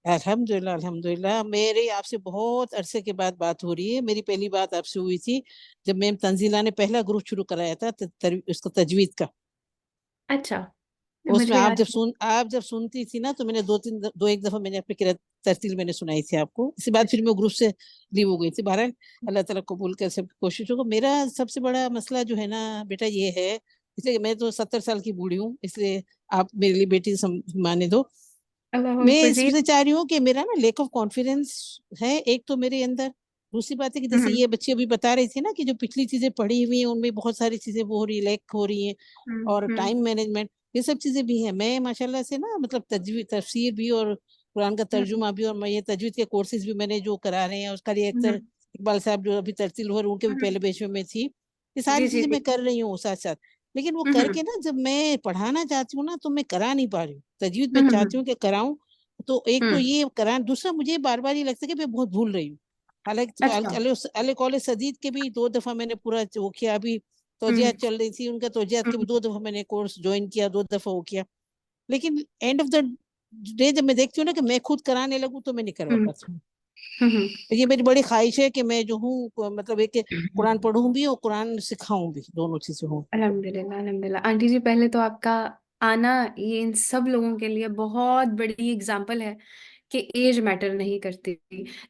P: अल्हम्दुलिल्लाह अल्हम्दुलिल्लाह। मेरी आपसे बहुत अरसे के बाद बात हो रही है। मेरी पहली बात आपसे हुई थी जब मैम तंजीला ने पहला ग्रुप शुरू कराया था उसका तजवीद का।
A: अच्छा,
P: उसमें
A: मुझे याद नहीं।
P: आप जब सुनती थी ना, तो मैंने दो एक दफा मैंने अपनी किरात तरतील मैंने सुनाई थी आपको। इसके बाद फिर मैं ग्रुप से लीव हो गई थी। बहरहाल अल्लाह ताला कबूल कर सब कोशिश होगा। मेरा सबसे बड़ा मसला जो है ना बेटा ये है, इसलिए मैं तो 70 साल की बूढ़ी हूँ, इसलिए आप मेरे लिए बेटी माने दो।
A: अल्लाह
P: मैं
A: अकबर जी।
P: इसलिए चाह रही हूँ कि मेरा ना लैक ऑफ कॉन्फिडेंस है एक तो मेरे अंदर। दूसरी बात है कि जैसे
A: हम्म
P: ये बच्चे अभी बता रही थी ना कि जो पिछली चीजें पढ़ी हुई हैं उनमें बहुत सारी चीजें वो हो रही लैक हो रही हैं, और
A: हम्म
P: टाइम मैनेजमेंट ये सब चीजें भी हैं। मैं माशाल्लाह से ना मतलब तजवीद तफसीर भी और कुरान का
A: हम्म
P: तर्जुमा भी, और मैं ये तजवीद के कोर्सेज भी मैंने जो करा रहे हैं उसका लिए
A: हम्म
P: इकबाल साहब जो अभी तरतील हो रहे हैं, उनके भी
A: हम्म,
P: पहले बैच में थी। ये
A: जी
P: सारी
A: जी
P: चीजें
A: जी।
P: मैं कर रही हूँ साथ साथ। लेकिन वो
A: हम्म
P: करके ना जब मैं पढ़ाना चाहती हूँ ना तो मैं करा नहीं पा रही हूँ। तजवीद मैं
A: हम्म
P: चाहती हूँ कि कराऊं, तो एक तो
A: हम्म,
P: ये करा, दूसरा मुझे बार बार ये लगता है कि मैं बहुत भूल रही हूँ। हालांकि तो
A: अच्छा।
P: अल कॉलेज सदीद के भी 2 दफा मैंने पूरा वो किया। अभी
A: हम्म
P: तोजियात चल रही थी उनका, तोजियात के भी
A: हम्म
P: 2 दफा मैंने कोर्स ज्वाइन किया, 2 दफा वो किया। लेकिन एंड ऑफ द डे जब मैं देखती हूँ ना कि मैं खुद कराने लगूँ तो मैं नहीं करवा
A: हम्म
P: पाती हूँ।
A: हम्म
P: तो ये मेरी बड़ी ख्वाहिश है कि मैं जो हूँ मतलब एक कुरान पढ़ूं भी और कुरान सिखाऊं भी, दोनों चीजें हों।
A: अल्हम्दुलिल्लाह अल्हम्दुलिल्लाह। आंटी जी, पहले तो आपका आना ये इन सब लोगों के लिए बहुत बड़ी एग्जाम्पल है कि एज मैटर नहीं करती,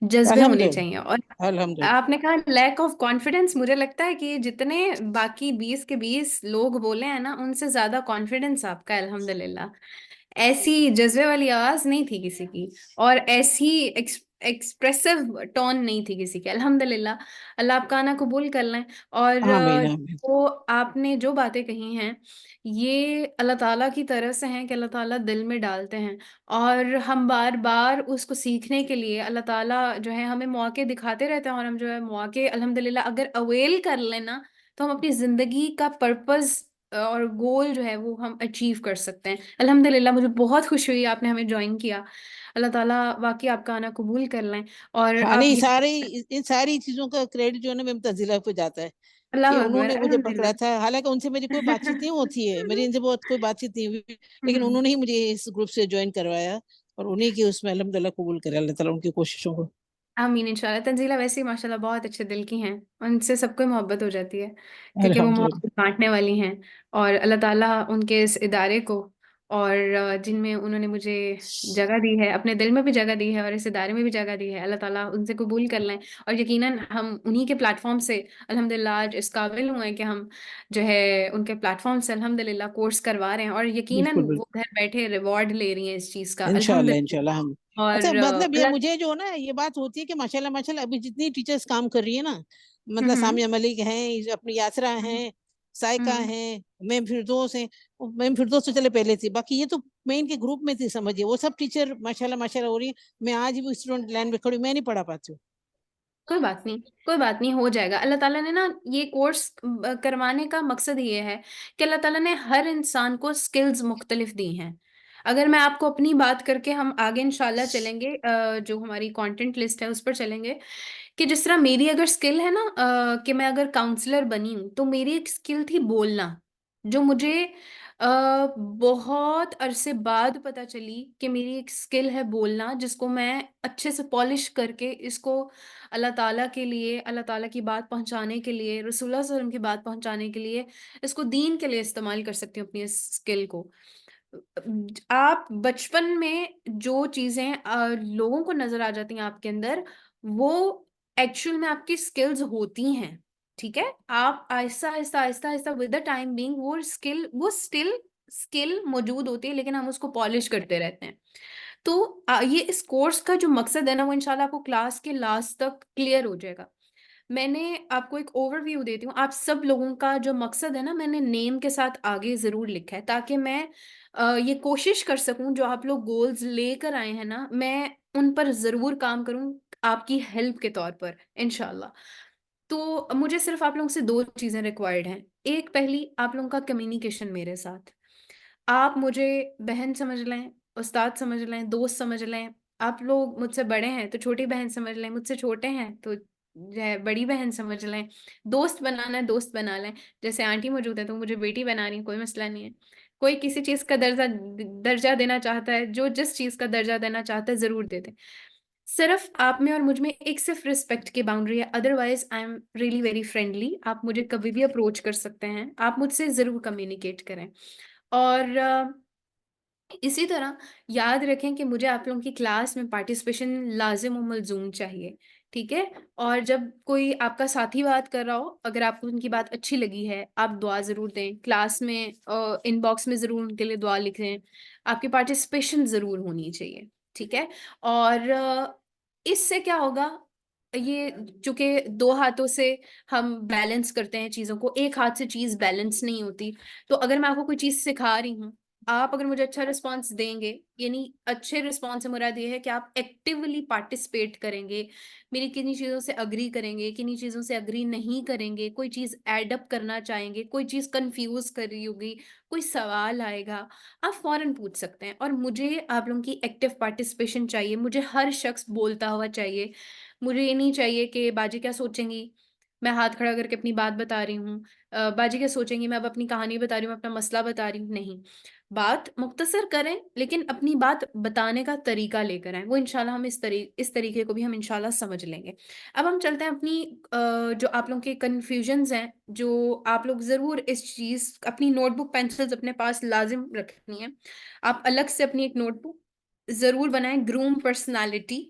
A: जज्बे होने चाहिए। और
P: अल्हम्दुलिल्लाह अल्हम्दुलिल्लाह।
A: आपने कहा लैक ऑफ कॉन्फिडेंस, मुझे लगता है कि जितने बाकी 20 के 20 लोग बोले हैं ना, उनसे ज्यादा कॉन्फिडेंस आपका है, अल्हम्दुलिल्लाह। ऐसी जज्बे वाली आवाज नहीं थी किसी की, और ऐसी एक्सप्रेसिव टोन नहीं थी किसी की, अल्हम्दुलिल्लाह। अल्लाह आपका आना कबूल कर लें। और
P: आमीन आमीन।
A: वो आपने जो बातें कही हैं ये अल्लाह ताला की तरफ से हैं कि अल्लाह ताला दिल में डालते हैं, और हम बार बार उसको सीखने के लिए अल्लाह ताला जो है हमें मौके दिखाते रहते हैं, और हम जो है मौके अल्हम्दुलिल्लाह अगर अवेल कर लेना तो हम अपनी जिंदगी का पर्पस और गोल जो है वो हम अचीव कर सकते हैं, अल्हम्दुलिल्लाह। मुझे बहुत खुशी हुई आपने हमें ज्वाइन किया। अल्लाह ताला वाकई आपका आना कबूल कर लें। और
P: हाँ
A: आप
P: नहीं,
A: ये
P: इन सारी चीजों का क्रेडिट जो है ना मैम तंजीला पे जाता है कि
A: अल्लाह अकबर,
P: उन्होंने मुझे पकड़ा
A: अल्हम्दुलिल्लाह।
P: था। हालांकि उनसे मेरी कोई बातचीत नहीं होती है, मेरी इनसे बहुत कोई बातचीत नहीं हुई, लेकिन
A: हम्म,
P: उन्होंने ही मुझे इस ग्रुप से ज्वाइन करवाया, और उन्हीं की उसमें अल्हम्दुलिल्लाह कबूल करे अल्लाह ताला उनकी कोशिशों को।
A: आमीन इंशाल्लाह। तंजीला वैसे ही माशाल्लाह बहुत अच्छे दिल की हैं, उनसे सबको मोहब्बत हो जाती है क्योंकि वो
P: अल्हम्दुलिल्लाह
A: मोहब्बत बांटने वाली हैं। और अल्लाह ताला उनके इस इदारे को और जिनमें उन्होंने मुझे जगह दी है, अपने दिल में भी जगह दी है और इस इदारे में भी जगह दी है। अल्लाह ताला उनसे कबूल कर लें। और यकीनन हम उन्हीं के प्लेटफॉर्म से अल्हम्दुलिल्लाह आज इस काबिल हुए हैं कि हम जो है उनके प्लेटफॉर्म से अल्हम्दुलिल्लाह कोर्स करवा रहे हैं, और यकीनन
P: बिल्कुल
A: वो घर बैठे रिवॉर्ड ले रही हैं इस चीज़ का
P: इंशाल्लाह
A: अल्हम्दुलिल्लाह।
P: इंशाल्लाह हम अच्छा
A: और
P: मतलब ये
A: अल्लाह
P: मुझे जो ना ये बात होती है कि माशाल्लाह माशाल्लाह अभी जितनी टीचर्स काम कर रही है ना, मतलब
A: हम्म
P: सामिया मलिक हैं, अपनी यासरा हैं, साइका
A: हम्म
P: हैं, मैम फिरदौस हैं। मैम फिरदौस तो चले पहले थी, बाकी ये तो मैं इनके ग्रुप में थी, समझिए वो सब टीचर माशाल्लाह माशाल्लाह हो रही है। मैं आज भी स्टूडेंट लाइन में खड़ी हूं, मैं नहीं पढ़ा पाती हूँ।
A: कोई बात नहीं, कोई बात नहीं, हो जाएगा। अल्लाह ताला ने ना ये कोर्स करवाने का मकसद ये है कि अल्लाह ताला ने हर इंसान को स्किल्स मुख्तलिफ दी हैं। अगर मैं आपको अपनी बात करके हम आगे इंशाल्लाह चलेंगे, जो हमारी कंटेंट लिस्ट है उस पर चलेंगे, कि जिस तरह मेरी अगर स्किल है ना, कि मैं अगर काउंसलर बनी हूँ तो मेरी एक स्किल थी बोलना, जो मुझे बहुत अरसे बाद पता चली कि मेरी एक स्किल है बोलना, जिसको मैं अच्छे से पॉलिश करके इसको अल्लाह ताला के लिए, अल्लाह ताला की बात पहुंचाने के लिए, रसूलुल्लाह सल्लल्लाहु अलैहि वसल्लम की बात पहुंचाने के लिए, इसको दीन के लिए इस्तेमाल कर सकती हूँ अपनी इस स्किल को। आप बचपन में जो चीजें लोगों को नजर आ जाती हैं आपके अंदर, वो एक्चुअल में आपकी स्किल्स होती हैं। ठीक है, आप Aahista Aahista Aahista Aahista with the time being वो स्किल, वो स्टिल स्किल मौजूद होती है, लेकिन हम उसको पॉलिश करते रहते हैं। तो ये इस कोर्स का जो मकसद है ना, वो इंशाल्लाह आपको क्लास के लास्ट तक क्लियर हो जाएगा। मैंने आपको एक ओवरव्यू देती हूँ। आप सब लोगों का जो मकसद है ना, मैंने नेम के साथ आगे ज़रूर लिखा है, ताकि मैं ये कोशिश कर सकूँ, जो आप लोग गोल्स लेकर आए हैं ना, मैं उन पर ज़रूर काम करूँ आपकी हेल्प के तौर पर इंशाल्लाह। तो मुझे सिर्फ आप लोगों से 2 चीज़ें रिक्वायर्ड हैं। एक, पहली, आप लोगों का कम्युनिकेशन मेरे साथ। आप मुझे बहन समझ लें, उस्ताद समझ लें, दोस्त समझ लें। आप लोग मुझसे बड़े हैं तो छोटी बहन समझ लें, मुझसे छोटे हैं तो जो है बड़ी बहन समझ लें। दोस्त बनाना है दोस्त बना लें, जैसे आंटी मौजूद है तो मुझे बेटी बना रही है, कोई मसला नहीं है। कोई किसी चीज़ का दर्जा देना चाहता है, जो जिस चीज़ का दर्जा देना चाहता है ज़रूर दे दें। सिर्फ आप में और मुझ में एक सिर्फ रिस्पेक्ट की बाउंड्री है, otherwise I am really very friendly. आप मुझे कभी भी अप्रोच कर सकते हैं, आप मुझसे ज़रूर कम्युनिकेट करें। और इसी तरह याद रखें कि मुझे आप लोगों की क्लास में पार्टिसिपेशन लाजिम और मलजूम चाहिए। ठीक है, और जब कोई आपका साथी बात कर रहा हो, अगर आपको उनकी बात अच्छी लगी है, आप दुआ ज़रूर दें क्लास में, इनबॉक्स में ज़रूर उनके लिए दुआ लिखें। आपकी पार्टिसिपेशन ज़रूर होनी चाहिए। ठीक है, और इससे क्या होगा, ये चूंकि 2 हाथों से हम बैलेंस करते हैं चीज़ों को, एक हाथ से चीज़ बैलेंस नहीं होती। तो अगर मैं आपको कोई चीज़ सिखा रही हूँ, आप अगर मुझे अच्छा रिस्पॉन्स देंगे, यानी अच्छे रिस्पॉन्स से मुराद ये है कि आप एक्टिवली पार्टिसिपेट करेंगे, मेरी किन्हीं चीज़ों से अग्री करेंगे, किन्हीं चीज़ों से अग्री नहीं करेंगे, कोई चीज़ ऐड अप करना चाहेंगे, कोई चीज़ कंफ्यूज कर रही होगी, कोई सवाल आएगा, आप फौरन पूछ सकते हैं। और मुझे आप लोगों की एक्टिव पार्टिसिपेशन चाहिए, मुझे हर शख्स बोलता हुआ चाहिए। मुझे ये नहीं चाहिए कि बाजी क्या सोचेंगी, मैं हाथ खड़ा करके अपनी बात बता रही हूँ, बाजी क्या सोचेंगी, मैं अब अपनी कहानी बता रही हूँ, अपना मसला बता रही हूँ। नहीं, बात मुख्तसर करें, लेकिन अपनी बात बताने का तरीका लेकर आएं। वो इंशाल्लाह हम इस तरीके को भी हम इंशाल्लाह समझ लेंगे। अब हम चलते हैं अपनी जो आप लोगों के कन्फ्यूजन्स हैं, जो आप लोग ज़रूर इस चीज़, अपनी नोटबुक पेंसिल्स अपने पास लाजिम रखनी है। आप अलग से अपनी एक नोटबुक ज़रूर बनाएं, ग्रूम पर्सनालिटी,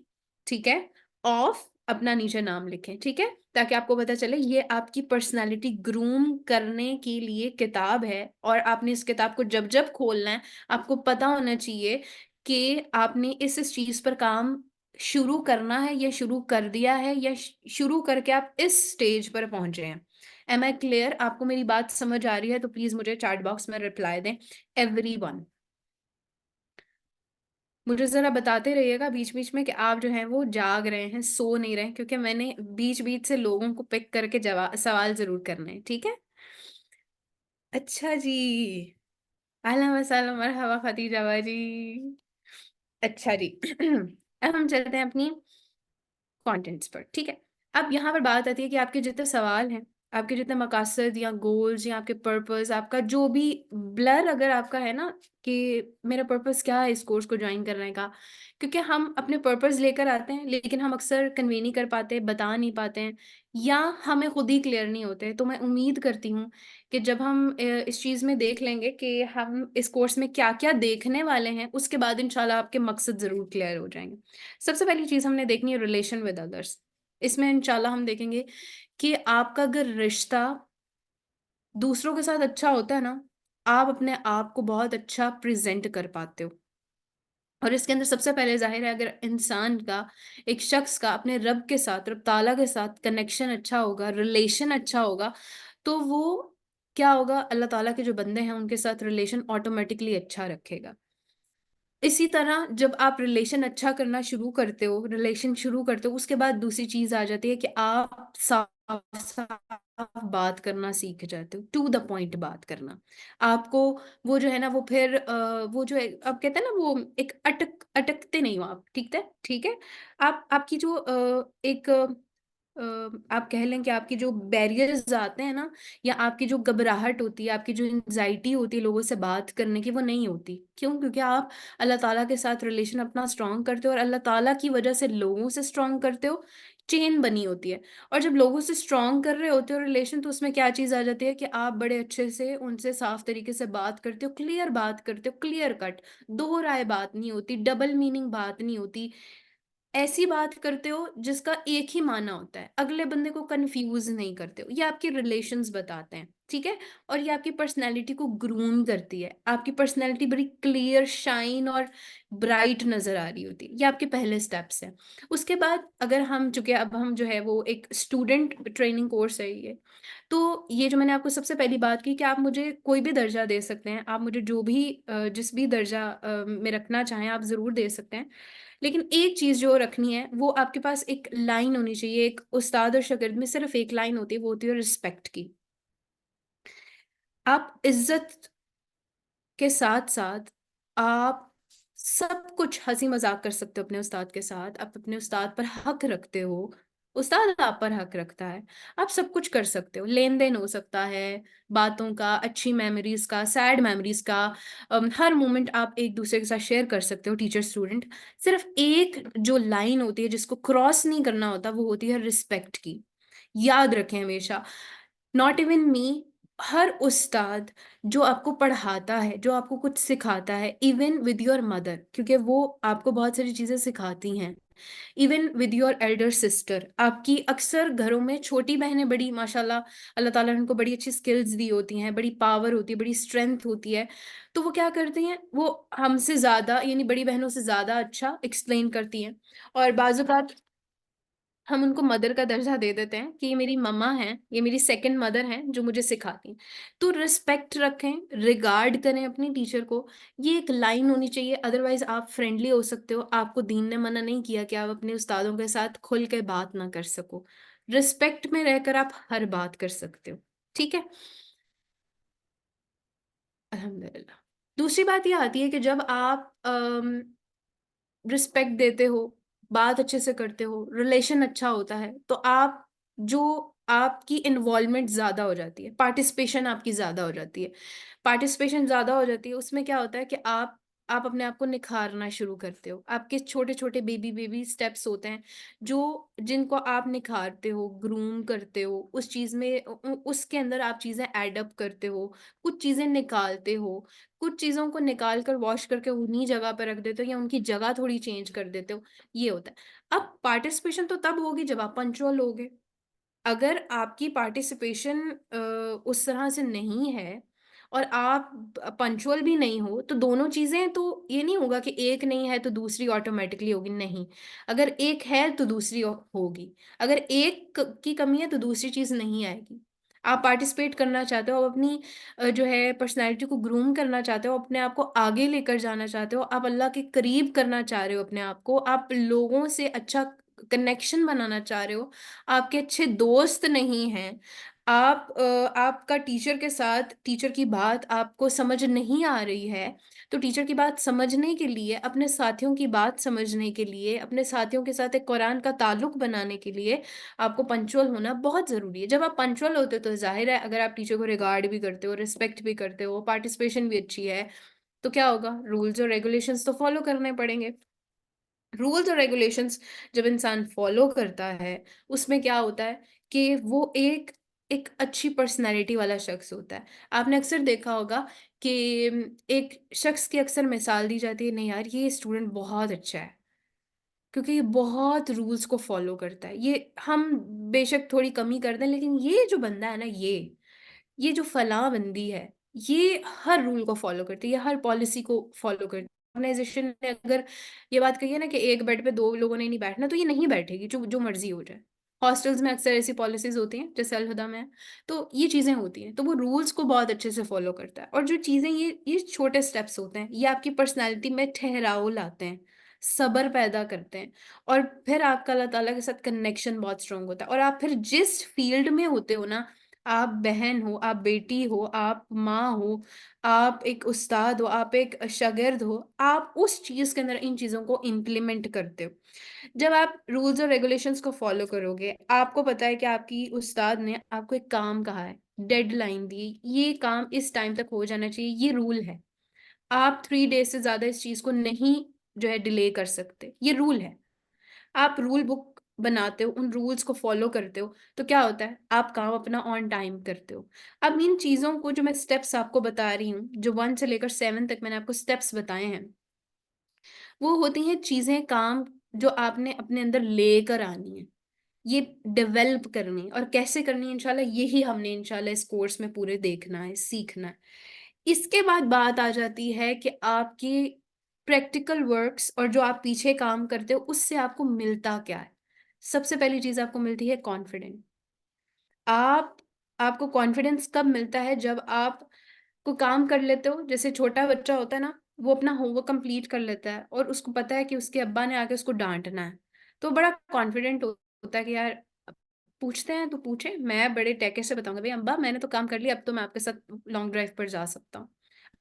A: ठीक है, ऑफ अपना नीचे नाम लिखें, ठीक है, ताकि आपको पता चले ये आपकी पर्सनालिटी ग्रूम करने के लिए किताब है। और आपने इस किताब को जब जब खोलना है, आपको पता होना चाहिए कि आपने इस चीज़ पर काम शुरू करना है, या शुरू कर दिया है, या शुरू करके आप इस स्टेज पर पहुंचे हैं। Am I clear? आपको मेरी बात समझ आ रही है तो प्लीज़ मुझे चैट बॉक्स में रिप्लाई दें, एवरीवन। मुझे ज़रा बताते रहिएगा बीच बीच में कि आप जो हैं वो जाग रहे हैं, सो नहीं रहे हैं, क्योंकि मैंने बीच बीच से लोगों को पिक करके जवाब सवाल ज़रूर करने हैं, ठीक है। अच्छा जी, अहलन वसहलन मरहबा खतीजा बाजी। अच्छा जी अब हम चलते हैं अपनी कंटेंट्स पर, ठीक है। अब यहाँ पर बात आती है कि आपके जितने सवाल हैं, आपके जितने मकासद या गोल्स या आपके पर्पस, आपका जो भी ब्लर अगर आपका है ना कि मेरा पर्पस क्या है इस कोर्स को ज्वाइन करने का, क्योंकि हम अपने पर्पस लेकर आते हैं लेकिन हम अक्सर कन्वे नहीं कर पाते, बता नहीं पाते हैं, या हमें खुद ही क्लियर नहीं होते। तो मैं उम्मीद करती हूँ कि जब हम इस चीज़ में देख लेंगे कि हम इस कोर्स में क्या क्या देखने वाले हैं, उसके बाद इंशाल्लाह आपके मकसद ज़रूर क्लियर हो जाएंगे। सबसे पहली चीज़ हमने देखनी है रिलेशन विद अदर्स। इसमें इंशाल्लाह हम देखेंगे कि आपका अगर रिश्ता दूसरों के साथ अच्छा होता है ना, आप अपने आप को बहुत अच्छा प्रेजेंट कर पाते हो। और इसके अंदर सबसे पहले ज़ाहिर है, अगर इंसान का, एक शख्स का अपने रब के साथ, रब ताला के साथ कनेक्शन अच्छा होगा, रिलेशन अच्छा होगा, तो वो क्या होगा, अल्लाह ताला के जो बंदे हैं उनके साथ रिलेशन ऑटोमेटिकली अच्छा रखेगा। इसी तरह जब आप रिलेशन अच्छा करना शुरू करते हो, रिलेशन शुरू करते हो, उसके बाद दूसरी चीज़ आ जाती है कि आप साफ बात करना सीख जाते हो, टू द पॉइंट बात करना। आपको वो जो है ना, वो फिर वो जो है, आप कहते हैं ना, वो एक अटकते नहीं हो आप, ठीक है, ठीक है। आप आपकी जो एक आप कह लें कि आपकी जो बैरियर्स आते हैं ना, या आपकी जो घबराहट होती है, आपकी जो एंजाइटी होती है लोगों से बात करने की, वो नहीं होती। क्यों? क्योंकि आप अल्लाह ताला के साथ रिलेशन अपना स्ट्रॉन्ग करते हो, और अल्लाह ताला की वजह से लोगों से स्ट्रॉन्ग करते हो, चेन बनी होती है। और जब लोगों से स्ट्रॉन्ग कर रहे होते हो रिलेशन, तो उसमें क्या चीज़ आ जाती है कि आप बड़े अच्छे से उनसे साफ तरीके से बात करते हो, क्लियर बात करते हो, क्लियर कट, दो राय बात नहीं होती, डबल मीनिंग बात नहीं होती। ऐसी बात करते हो जिसका एक ही माना होता है, अगले बंदे को कंफ्यूज नहीं करते हो। ये आपके रिलेशंस बताते हैं, ठीक है। और ये आपकी पर्सनैलिटी को ग्रूम करती है, आपकी पर्सनैलिटी बड़ी क्लियर, शाइन और ब्राइट नजर आ रही होती है। ये आपके पहले स्टेप्स हैं। उसके बाद अगर हम, चूंकि अब हम जो है वो एक स्टूडेंट ट्रेनिंग कोर्स है ये, तो ये जो मैंने आपको सबसे पहली बात की कि आप मुझे कोई भी दर्जा दे सकते हैं, आप मुझे जो भी जिस भी दर्जा में रखना चाहें आप ज़रूर दे सकते हैं। लेकिन एक चीज़ जो रखनी है, वो आपके पास एक लाइन होनी चाहिए। एक उस्ताद और शागिर्द में सिर्फ एक लाइन होती है, वो होती है रिस्पेक्ट की। आप इज्जत के साथ साथ आप सब कुछ हंसी मजाक कर सकते हो अपने उस्ताद के साथ, आप अपने उस्ताद पर हक रखते हो, उस्ताद आप पर हक रखता है। आप सब कुछ कर सकते हो, लेन देन हो सकता है बातों का, अच्छी मेमोरीज का, सैड मेमोरीज का, हर मोमेंट आप एक दूसरे के साथ शेयर कर सकते हो, टीचर स्टूडेंट। सिर्फ एक जो लाइन होती है जिसको क्रॉस नहीं करना होता, वो होती है रिस्पेक्ट की। याद रखें हमेशा, नॉट इवन मी, हर उस्ताद जो आपको पढ़ाता है, जो आपको कुछ सिखाता है, इवन विद योर मदर, क्योंकि वो आपको बहुत सारी चीज़ें सिखाती हैं, even with your Elder sister, आपकी अक्सर घरों में छोटी बहनें बड़ी माशाल्लाह, अल्लाह ताला ने उनको बड़ी अच्छी स्किल्स दी होती हैं, बड़ी पावर होती है, बड़ी स्ट्रेंथ होती है। तो वो क्या करती हैं, वो हमसे ज़्यादा, यानी बड़ी बहनों से ज़्यादा अच्छा एक्सप्लेन करती हैं। और बाज़ हम उनको मदर का दर्जा दे देते हैं कि ये मेरी मम्मा हैं, ये मेरी सेकंड मदर हैं जो मुझे सिखाती हैं। तो रिस्पेक्ट रखें, रिगार्ड करें अपनी टीचर को, ये एक लाइन होनी चाहिए। अदरवाइज आप फ्रेंडली हो सकते हो, आपको दीन ने मना नहीं किया कि आप अपने उस्तादों के साथ खुल के बात ना कर सको। रिस्पेक्ट में रहकर आप हर बात कर सकते हो, ठीक है। अल्हम्दुलिल्लाह। दूसरी बात ये आती है कि जब आप रिस्पेक्ट देते हो, बात अच्छे से करते हो, रिलेशन अच्छा होता है, तो आप जो आपकी इन्वॉल्वमेंट ज़्यादा हो जाती है, पार्टिसिपेशन आपकी ज़्यादा हो जाती है। पार्टिसिपेशन ज़्यादा हो जाती है, उसमें क्या होता है कि आप अपने आप को निखारना शुरू करते हो। आपके छोटे-छोटे बेबी बेबी स्टेप्स होते हैं, जो जिनको आप निखारते हो, ग्रूम करते हो, उस चीज़ में उसके अंदर आप चीज़ें ऐड अप करते हो, कुछ चीज़ें निकालते हो, कुछ चीज़ों को निकाल कर वॉश करके उन्हीं जगह पे रख देते हो, या उनकी जगह थोड़ी चेंज कर देते हो, ये होता है। अब पार्टिसिपेशन तो तब होगी जब आप पंक्चुअल होगे। अगर आपकी पार्टिसिपेशन उस तरह से नहीं है और आप पंक्चुअल भी नहीं हो, तो दोनों चीज़ें, तो ये नहीं होगा कि एक नहीं है तो दूसरी ऑटोमेटिकली होगी, नहीं। अगर एक है तो दूसरी होगी, अगर एक की कमी है तो दूसरी चीज़ नहीं आएगी। आप पार्टिसिपेट करना चाहते हो, आप अपनी जो है पर्सनैलिटी को ग्रूम करना चाहते हो, अपने आप को आगे लेकर जाना चाहते हो, आप अल्लाह के करीब करना चाह रहे हो अपने आप को, आप लोगों से अच्छा कनेक्शन बनाना चाह रहे हो, आपके अच्छे दोस्त नहीं हैं, आपका टीचर के साथ टीचर की बात आपको समझ नहीं आ रही है, तो टीचर की बात समझने के लिए, अपने साथियों की बात समझने के लिए, अपने साथियों के साथ एक कुरान का ताल्लुक बनाने के लिए आपको पंक्चुअल होना बहुत ज़रूरी है। जब आप पंक्चुअल होते हो तो ज़ाहिर है, अगर आप टीचर को रिगार्ड भी करते हो, रिस्पेक्ट भी करते हो, पार्टिसिपेशन भी अच्छी है, तो क्या होगा? रूल्स और रेगुलेशंस तो फॉलो करने पड़ेंगे। रूल्स और रेगुलेशंस जब इंसान फॉलो करता है, उसमें क्या होता है कि वो एक एक अच्छी पर्सनैलिटी वाला शख्स होता है। आपने अक्सर देखा होगा कि एक शख्स की अक्सर मिसाल दी जाती है, नहीं यार ये स्टूडेंट बहुत अच्छा है, क्योंकि ये बहुत रूल्स को फॉलो करता है। ये हम बेशक थोड़ी कमी कर दें, लेकिन ये जो बंदा है ना, ये जो फलाँ बंदी है, ये हर रूल को फ़ॉलो करती है, ये हर पॉलिसी को फ़ॉलो करती है। ऑर्गनाइज़ेशन ने अगर ये बात कही है ना कि एक बेड पे 2 लोगों ने नहीं बैठना, तो ये नहीं बैठेगी, जो जो मर्ज़ी हो जाए। हॉस्टल्स में अक्सर ऐसी पॉलिसीज़ होती हैं, जैसे अल-हुदा में है, तो ये चीज़ें होती हैं। तो वो रूल्स को बहुत अच्छे से फ़ॉलो करता है, और जो चीज़ें ये छोटे स्टेप्स होते हैं, ये आपकी पर्सनैलिटी में ठहराव लाते हैं, सब्र पैदा करते हैं, और फिर आपका अल्लाह ताला के साथ कनेक्शन बहुत स्ट्रॉन्ग होता है। और आप फिर जिस फ़ील्ड में होते हो ना, आप बहन हो, आप बेटी हो, आप माँ हो, आप एक उस्ताद हो, आप एक शागिर्द हो, आप उस चीज़ के अंदर इन चीज़ों को इम्प्लीमेंट करते हो। जब आप रूल्स और रेगुलेशंस को फ़ॉलो करोगे, आपको पता है कि आपकी उस्ताद ने आपको एक काम कहा है, डेडलाइन दी, ये काम इस टाइम तक हो जाना चाहिए, ये रूल है। आप 3 डेज़ से ज़्यादा इस चीज़ को नहीं जो है डिले कर सकते, ये रूल है। आप रूल बुक बनाते हो, उन रूल्स को फ़ॉलो करते हो, तो क्या होता है, आप काम अपना ऑन टाइम करते हो। अब इन चीज़ों को जो मैं स्टेप्स आपको बता रही हूँ, जो 1 से लेकर 7 तक मैंने आपको स्टेप्स बताए हैं, वो होती हैं चीज़ें, काम जो आपने अपने अंदर लेकर आनी है, ये डेवलप करनी है, और कैसे करनी है इंशाल्लाह, यही हमने इंशाल्लाह इस कोर्स में पूरे देखना है, सीखना है। इसके बाद बात आ जाती है कि आपकी प्रैक्टिकल वर्क्स और जो आप पीछे काम करते हो, उससे आपको मिलता क्या है? सबसे पहली चीज़ आपको मिलती है कॉन्फिडेंस। आप आपको कॉन्फिडेंस कब मिलता है? जब आप को काम कर लेते हो, जैसे छोटा बच्चा होता है ना, वो अपना होमवर्क कंप्लीट कर लेता है और उसको पता है कि उसके अब्बा ने आके उसको डाँटना है। तो बड़ा कॉन्फिडेंट होता है कि यार पूछते हैं तो पूछे, मैं बड़े टैके से बताऊँगा, भई अब्बा मैंने तो काम कर लिया, अब तो मैं आपके साथ लॉन्ग ड्राइव पर जा सकता हूँ।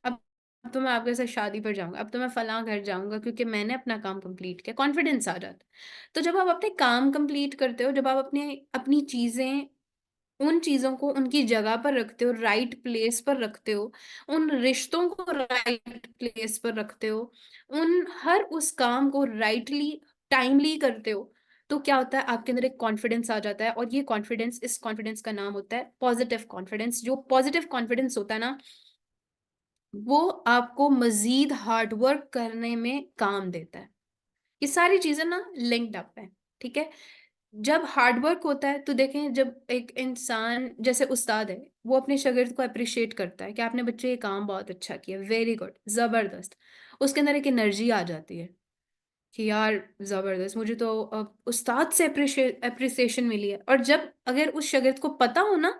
A: अब तो मैं आपके साथ शादी पर जाऊँगा, अब तो मैं फलाँ घर जाऊँगा, क्योंकि मैंने अपना काम कंप्लीट किया, कॉन्फिडेंस आ जाता है। तो जब आप अपने काम कंप्लीट करते हो, जब आप अपने अपनी चीज़ें, उन चीज़ों को उनकी जगह पर रखते हो, राइट प्लेस पर रखते हो, उन रिश्तों को राइट प्लेस पर रखते हो, उन हर उस काम को राइटली, टाइमली करते हो, तो क्या होता है, आपके अंदर एक कॉन्फिडेंस आ जाता है, और ये कॉन्फिडेंस, इस कॉन्फिडेंस का नाम होता है पॉजिटिव कॉन्फिडेंस। जो पॉजिटिव कॉन्फिडेंस होता है ना, वो आपको मज़ीद हार्ड वर्क करने में काम देता है। ये सारी चीज़ें ना लिंक्ड अप हैं, ठीक है? जब हार्ड वर्क होता है, तो देखें, जब एक इंसान जैसे उस्ताद है, वो अपने शागिर्द को एप्रिशिएट करता है कि आपने बच्चे ये काम बहुत अच्छा किया, वेरी गुड, ज़बरदस्त। उसके अंदर एक एनर्जी आ जाती है कि यार ज़बरदस्त, मुझे तो उस्ताद से एप्रिसिएशन मिली है। और जब अगर उस शागिर्द को पता हो ना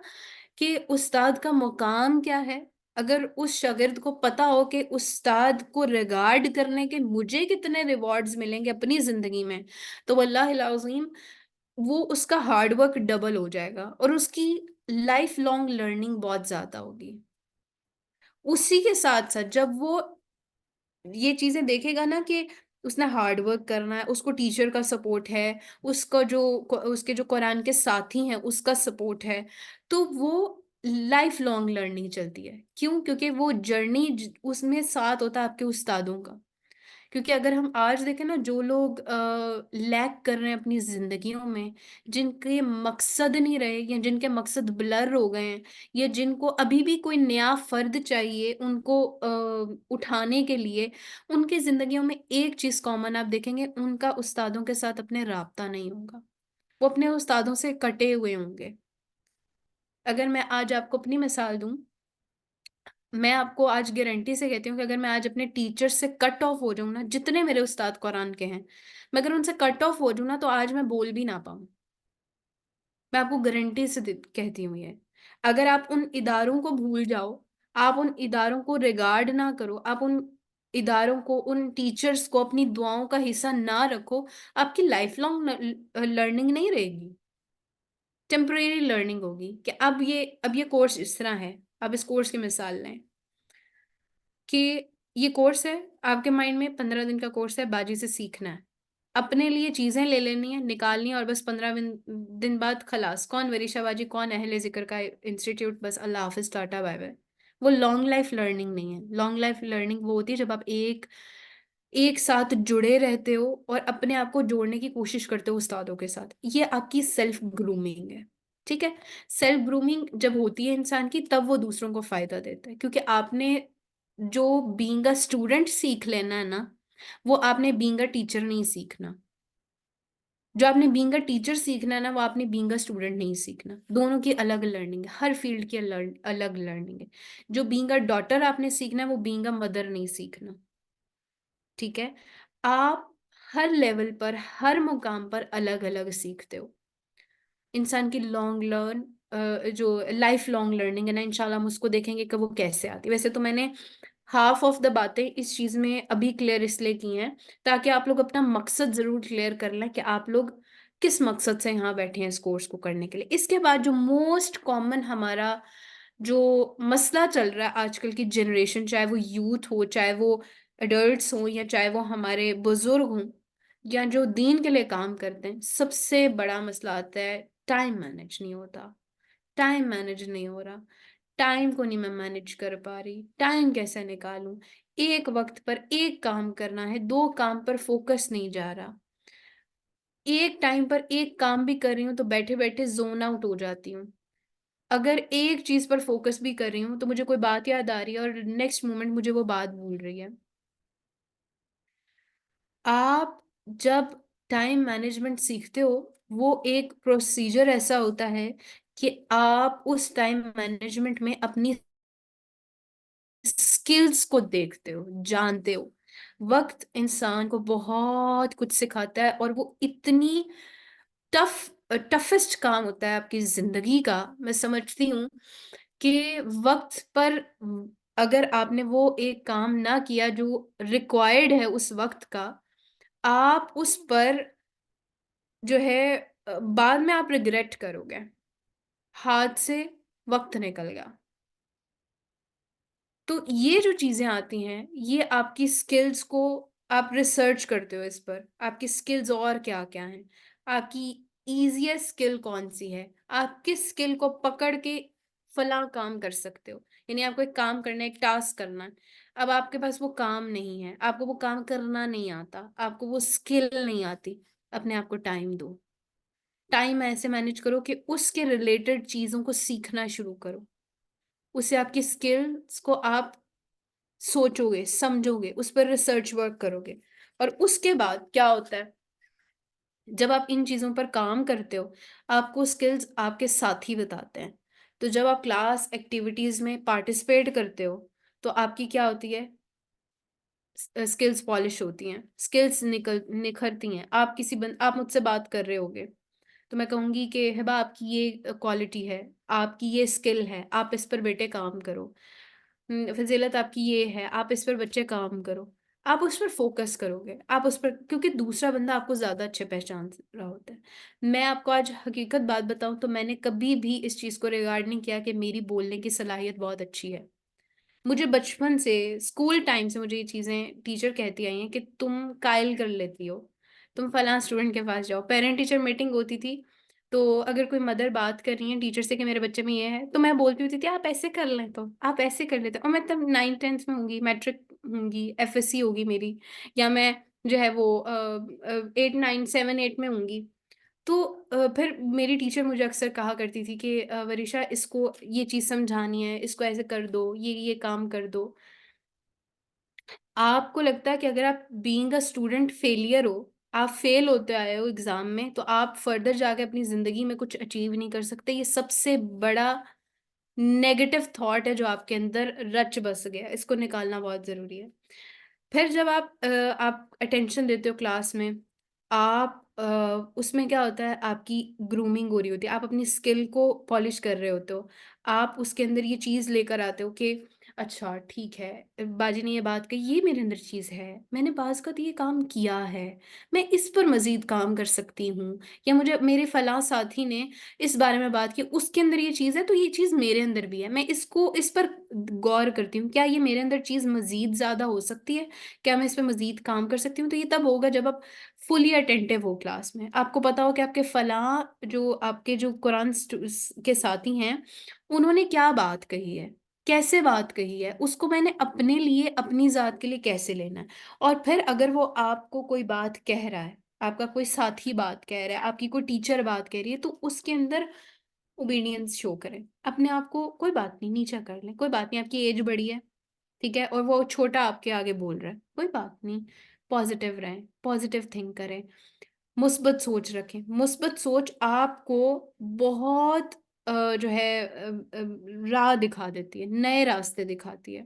A: कि उस्ताद का मुकाम क्या है, अगर उस शागिर्द को पता हो कि उस्ताद को रिगार्ड करने के मुझे कितने रिवॉर्ड्स मिलेंगे अपनी ज़िंदगी में, तो वल्लाहिल अज़ीम वो उसका हार्ड वर्क डबल हो जाएगा, और उसकी लाइफ लॉन्ग लर्निंग बहुत ज़्यादा होगी। उसी के साथ-साथ जब वो ये चीज़ें देखेगा ना कि उसने हार्ड वर्क करना है, उसको टीचर का सपोर्ट है, उसका जो उसके जो कुरान के साथी हैं उसका सपोर्ट है, तो वो लाइफ लॉन्ग लर्निंग चलती है। क्यों? क्योंकि वो जर्नी उसमें साथ होता है आपके उस्तादों का। क्योंकि अगर हम आज देखें ना, जो लोग लैग कर रहे हैं अपनी ज़िंदगियों में, जिनके मकसद नहीं रहे, या जिनके मकसद ब्लर हो गए हैं, या जिनको अभी भी कोई नया फ़र्द चाहिए उनको उठाने के लिए, उनकी ज़िंदगियों में एक चीज़ कॉमन आप देखेंगे, उनका उस्तादों के साथ अपने राब्ता नहीं होगा। वो अपने उस्तादों से कटे हुए होंगे। अगर मैं आज आपको अपनी मिसाल दूँ, मैं आपको आज गारंटी से कहती हूँ कि अगर मैं आज अपने टीचर से कट ऑफ हो जाऊँ ना, जितने मेरे उस्ताद कुरान के हैं, मैं अगर उनसे कट ऑफ हो जाऊँ ना, तो आज मैं बोल भी ना पाऊँ। मैं आपको गारंटी से कहती हूँ ये। अगर आप उन इदारों को भूल जाओ, आप उन इदारों को रिगार्ड ना करो, आप उन इदारों को, उन टीचर्स को अपनी दुआओं का हिस्सा ना रखो, आपकी लाइफ लॉन्ग लर्निंग नहीं रहेगी। टेम्परेरी लर्निंग होगी कि अब ये कोर्स इस तरह है। अब इस कोर्स की मिसाल लें कि ये कोर्स है, आपके माइंड में 15 दिन का कोर्स है, बाजी से सीखना है, अपने लिए चीजें ले लेनी है, निकालनी है, और बस 15 दिन बाद खलास। कौन वरीशा बाजी, कौन अहले जिक्र का इंस्टीट्यूट, बस अल्लाह हाफिज, टाटा बाय बाय। वो लॉन्ग लाइफ लर्निंग नहीं है। लॉन्ग लाइफ लर्निंग वो होती है जब आप एक साथ जुड़े रहते हो और अपने आप को जोड़ने की कोशिश करते हो उस्तादों के साथ। ये आपकी सेल्फ ग्रूमिंग है, ठीक है। सेल्फ ग्रूमिंग जब होती है इंसान की, तब वो दूसरों को फायदा देता है, क्योंकि आपने जो बीइंग अ स्टूडेंट सीख लेना है ना, वो आपने बीइंग अ टीचर नहीं सीखना। जो आपने बीइंग अ टीचर सीखना है ना, वो आपने बीइंग अ स्टूडेंट नहीं सीखना। दोनों की अलग लर्निंग है, हर फील्ड की अलग लर्निंग है। जो बीइंग अ डॉटर आपने सीखना है, वो बीइंग अ मदर नहीं सीखना, ठीक है। आप हर लेवल पर, हर मुकाम पर अलग अलग सीखते हो। इंसान की जो लाइफ लॉन्ग लर्निंग है ना, इंशाल्लाह हम उसको देखेंगे कि वो कैसे आती है। वैसे तो मैंने हाफ ऑफ द बातें इस चीज में अभी क्लियर इसलिए की हैं ताकि आप लोग अपना मकसद जरूर क्लियर कर लें कि आप लोग किस मकसद से यहाँ बैठे हैं इस कोर्स को करने के लिए। इसके बाद जो मोस्ट कॉमन हमारा जो मसला चल रहा है आजकल की जनरेशन, चाहे वो यूथ हो, चाहे वो एडल्ट्स हों, या चाहे वो हमारे बुजुर्ग हों, या जो दीन के लिए काम करते हैं, सबसे बड़ा मसला आता है टाइम मैनेज नहीं होता। टाइम मैनेज नहीं हो रहा। टाइम को नहीं मैं मैनेज कर पा रही। टाइम कैसे निकालूं? एक वक्त पर एक काम करना है, दो काम पर फोकस नहीं जा रहा। एक टाइम पर एक काम भी कर रही हूँ तो बैठे बैठे जोन आउट हो जाती हूँ। अगर एक चीज पर फोकस भी कर रही हूँ तो मुझे कोई बात याद आ रही है और नेक्स्ट मोमेंट मुझे वो बात भूल रही है। आप जब टाइम मैनेजमेंट सीखते हो, वो एक प्रोसीजर ऐसा होता है कि आप उस टाइम मैनेजमेंट में अपनी स्किल्स को देखते हो, जानते हो। वक्त इंसान को बहुत कुछ सिखाता है और वो इतनी टफेस्ट काम होता है आपकी जिंदगी का। मैं समझती हूँ कि वक्त पर अगर आपने वो एक काम ना किया जो रिक्वायर्ड है उस वक्त का, आप उस पर जो है बाद में आप रिग्रेट करोगे। हाथ से वक्त निकल गया। तो ये जो चीजें आती हैं, ये आपकी स्किल्स को, आप रिसर्च करते हो इस पर, आपकी स्किल्स और क्या क्या हैं, आपकी इजीएस्ट स्किल कौन सी है, आप किस स्किल को पकड़ के फला काम कर सकते हो। यानी आपको एक काम करना है, एक टास्क करना है। अब आपके पास वो काम नहीं है, आपको वो काम करना नहीं आता, आपको वो स्किल नहीं आती, अपने आप को टाइम दो। टाइम ऐसे मैनेज करो कि उसके रिलेटेड चीजों को सीखना शुरू करो। उससे आपकी स्किल्स को आप सोचोगे, समझोगे, उस पर रिसर्च वर्क करोगे। और उसके बाद क्या होता है, जब आप इन चीजों पर काम करते हो, आपको स्किल्स आपके साथी बताते हैं। तो जब आप क्लास एक्टिविटीज में पार्टिसिपेट करते हो, तो आपकी क्या होती है, स्किल्स पॉलिश होती हैं, स्किल्स निखरती हैं। आप मुझसे बात कर रहे होगे तो मैं कहूंगी कि हिबा आपकी ये क्वालिटी है, आपकी ये स्किल है, आप इस पर बेटे काम करो। फजीलत आपकी ये है, आप इस पर बच्चे काम करो। आप उस पर फोकस करोगे, आप उस पर, क्योंकि दूसरा बंदा आपको ज्यादा अच्छे पहचान रहा होता है। मैं आपको आज हकीकत बात बताऊं तो मैंने कभी भी इस चीज को रिगार्ड नहीं किया कि मेरी बोलने की सलाहियत बहुत अच्छी है। मुझे बचपन से, स्कूल टाइम से मुझे ये चीजें टीचर कहती आई हैं कि तुम कायल कर लेती हो, तुम फलां स्टूडेंट के पास जाओ। पेरेंट टीचर मीटिंग होती थी, तो अगर कोई मदर बात कर रही है टीचर से कि मेरे बच्चे में ये है, तो मैं बोलती होती थी आप ऐसे कर लें, तो आप ऐसे कर लेते। और मैं तब 9th 10th में होंगी, मैट्रिक होंगी, एफएससी होगी मेरी, या मैं जो है वो 8 9 7 8 में होंगी। तो फिर मेरी टीचर मुझे अक्सर कहा करती थी कि वरीशा, इसको ये चीज़ समझानी है, इसको ऐसे कर दो, ये काम कर दो। आपको लगता है कि अगर आप बीइंग अ स्टूडेंट फेलियर हो, आप फेल होते आए हो एग्जाम में, तो आप फर्दर जाके अपनी जिंदगी में कुछ अचीव नहीं कर सकते। ये सबसे बड़ा नेगेटिव थॉट है जो आपके अंदर रच बस गया, इसको निकालना बहुत जरूरी है। फिर जब आप अटेंशन देते हो क्लास में, आप उसमें क्या होता है, आपकी ग्रूमिंग हो रही होती है, आप अपनी स्किल को पॉलिश कर रहे होते हो। आप उसके अंदर ये चीज़ लेकर आते हो कि अच्छा ठीक है, बाजी ने ये बात कही, ये मेरे अंदर चीज़ है, मैंने बाज़ का तो ये काम किया है, मैं इस पर मज़ीद काम कर सकती हूँ, या मुझे मेरे फ़लाँ साथी ने इस बारे में बात की, उसके अंदर ये चीज़ है, तो ये चीज़ मेरे अंदर भी है, मैं इस पर गौर करती हूँ, क्या ये मेरे अंदर चीज़ मज़ीद ज़्यादा हो सकती है? क्या मैं इस पे मज़ीद काम कर सकती हूँ? तो ये तब होगा जब आप फुली अटेंटिव हो क्लास में। आपको पता हो कि आपके फ़लाँ जो आपके जो कुरान के साथी हैं, उन्होंने क्या बात कही है? कैसे बात कही है, उसको मैंने अपने लिए, अपनी ज़ात के लिए कैसे लेना है। और फिर अगर वो आपको कोई बात कह रहा है, आपका कोई साथी बात कह रहा है, आपकी कोई टीचर बात कह रही है, तो उसके अंदर ओबीडियंस शो करें। अपने आप को कोई बात नहीं, नीचा कर लें, कोई बात नहीं, आपकी एज बड़ी है, ठीक है? और वो छोटा आपके आगे बोल रहा है, कोई बात नहीं, पॉज़िटिव रहें, पॉज़िटिव थिंक करें, मुस्बत सोच रखें। मुस्बत सोच आपको बहुत जो है राह दिखा देती है, नए रास्ते दिखाती है।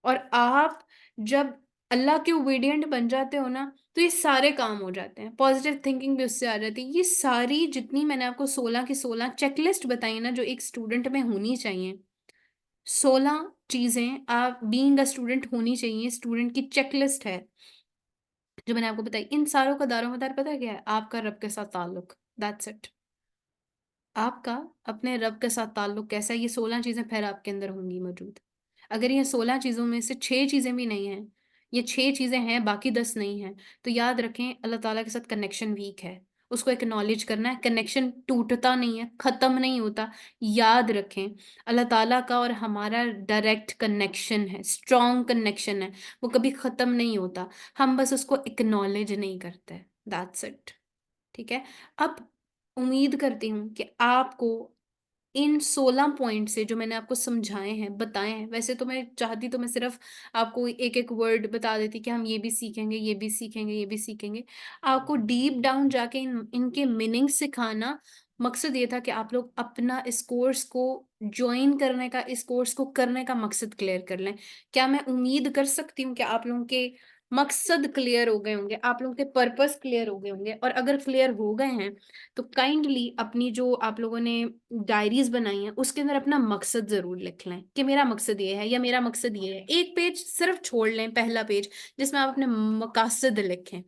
A: और आप जब अल्लाह के ओबीडिएंट बन जाते हो ना, तो ये सारे काम हो जाते हैं। पॉज़िटिव थिंकिंग भी उससे आ जाती है। ये सारी जितनी मैंने आपको 16 की 16 चेकलिस्ट बताई ना, जो एक स्टूडेंट में होनी चाहिए, 16 चीज़ें आप बीइंग अ स्टूडेंट होनी चाहिए, स्टूडेंट की चेकलिस्ट है। जो मैंने आपको बताई, इन सारों का दारोमदार पता है क्या है? आपका रब के साथ ताल्लुक, दैट्स इट। आपका अपने रब के साथ ताल्लुक कैसा है, ये 16 चीज़ें फिर आपके अंदर होंगी मौजूद। अगर ये 16 चीज़ों में से 6 चीज़ें भी नहीं हैं, ये 6 चीज़ें हैं, बाकी 10 नहीं हैं, तो याद रखें अल्लाह ताला के साथ कनेक्शन वीक है। उसको एक्नॉलेज करना है, कनेक्शन टूटता नहीं है, ख़त्म नहीं होता। याद रखें, अल्लाह ताला का और हमारा डायरेक्ट कनेक्शन है, स्ट्रॉन्ग कनेक्शन है, वो कभी ख़त्म नहीं होता। हम बस उसको एक्नॉलेज नहीं करते, दैट्स इट। ठीक है? अब उम्मीद करती हूँ कि आपको इन 16 पॉइंट से जो मैंने आपको समझाए हैं, बताए हैं, वैसे तो मैं चाहती तो मैं सिर्फ़ आपको एक-एक वर्ड बता देती कि हम ये भी सीखेंगे, ये भी सीखेंगे, ये भी सीखेंगे। आपको डीप डाउन जाके इनके मीनिंग सिखाना, मकसद ये था कि आप लोग अपना इस कोर्स को जॉइन करने का, इस कोर्स को करने का मकसद क्लियर कर लें। क्या मैं उम्मीद कर सकती हूँ कि आप लोगों के मकसद क्लियर हो गए होंगे, आप लोगों के पर्पस क्लियर हो गए होंगे, और अगर क्लियर हो गए हैं, तो काइंडली अपनी जो आप लोगों ने डायरीज़ बनाई हैं, उसके अंदर अपना मकसद ज़रूर लिख लें कि मेरा मकसद ये है या मेरा मकसद ये है। एक पेज सिर्फ़ छोड़ लें, पहला पेज, जिसमें आप अपने मकासद लिखें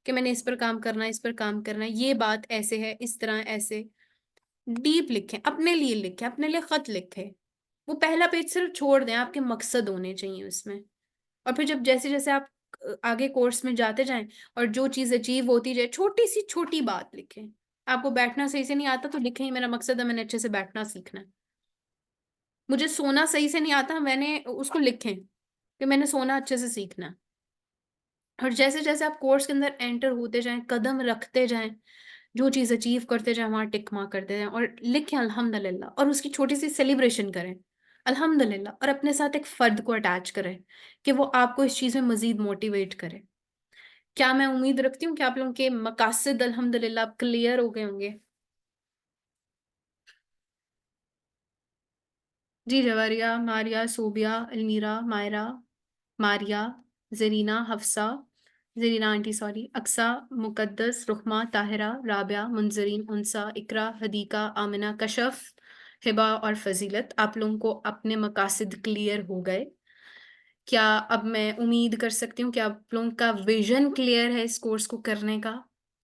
A: कि मैंने इस पर काम करना है, इस पर काम करना है, ये बात ऐसे है, इस तरह ऐसे। डीप लिखें, अपने लिए लिखें, अपने लिए ख़त लिखें। वो पहला पेज सिर्फ़ छोड़ दें, आपके मकसद होने चाहिए उसमें। और फिर जब जैसे-जैसे आप आगे कोर्स में जाते जाएँ और जो चीज़ अचीव होती जाए, छोटी-सी छोटी बात लिखें। आपको बैठना सही से नहीं आता तो लिखें, मेरा मकसद है मैंने अच्छे से बैठना सीखना है। मुझे सोना सही से नहीं आता, मैंने उसको लिखें कि मैंने सोना अच्छे से सीखना है। और जैसे-जैसे आप कोर्स के अंदर एंटर होते जाएँ, कदम रखते जाएँ, जो चीज़ अचीव करते जाएँ, वहाँ टिक मार्क करते जाएँ और लिखें अल्हम्दुलिल्लाह, और उसकी छोटी-सी सेलिब्रेशन करें, अल्हम्दुलिल्लाह, और अपने साथ एक फ़र्द को अटैच करें कि वो आपको इस चीज़ में मज़ीद मोटिवेट करे। क्या मैं उम्मीद रखती हूँ कि आप लोगों के मकासद अल्हम्दुलिल्लाह अब क्लियर हो गए होंगे। जी, जवारिया, मारिया, सोबिया, अलमीरा, मायरा, मारिया, ज़रीना, हफ्सा, ज़रीना आंटी सॉरी, अक्सा, मुक़द्दस, रुखमा, ताहिरा, राबिया, मुनज़रीन, उनसा, इकरा, हदीका, आमिना, कशफ, हिबा और फ़ज़ीलत, आप लोगों को अपने मकासद क्लियर हो गए। क्या अब मैं उम्मीद कर सकती हूँ कि आप लोगों का विज़न क्लियर है इस कोर्स को करने का?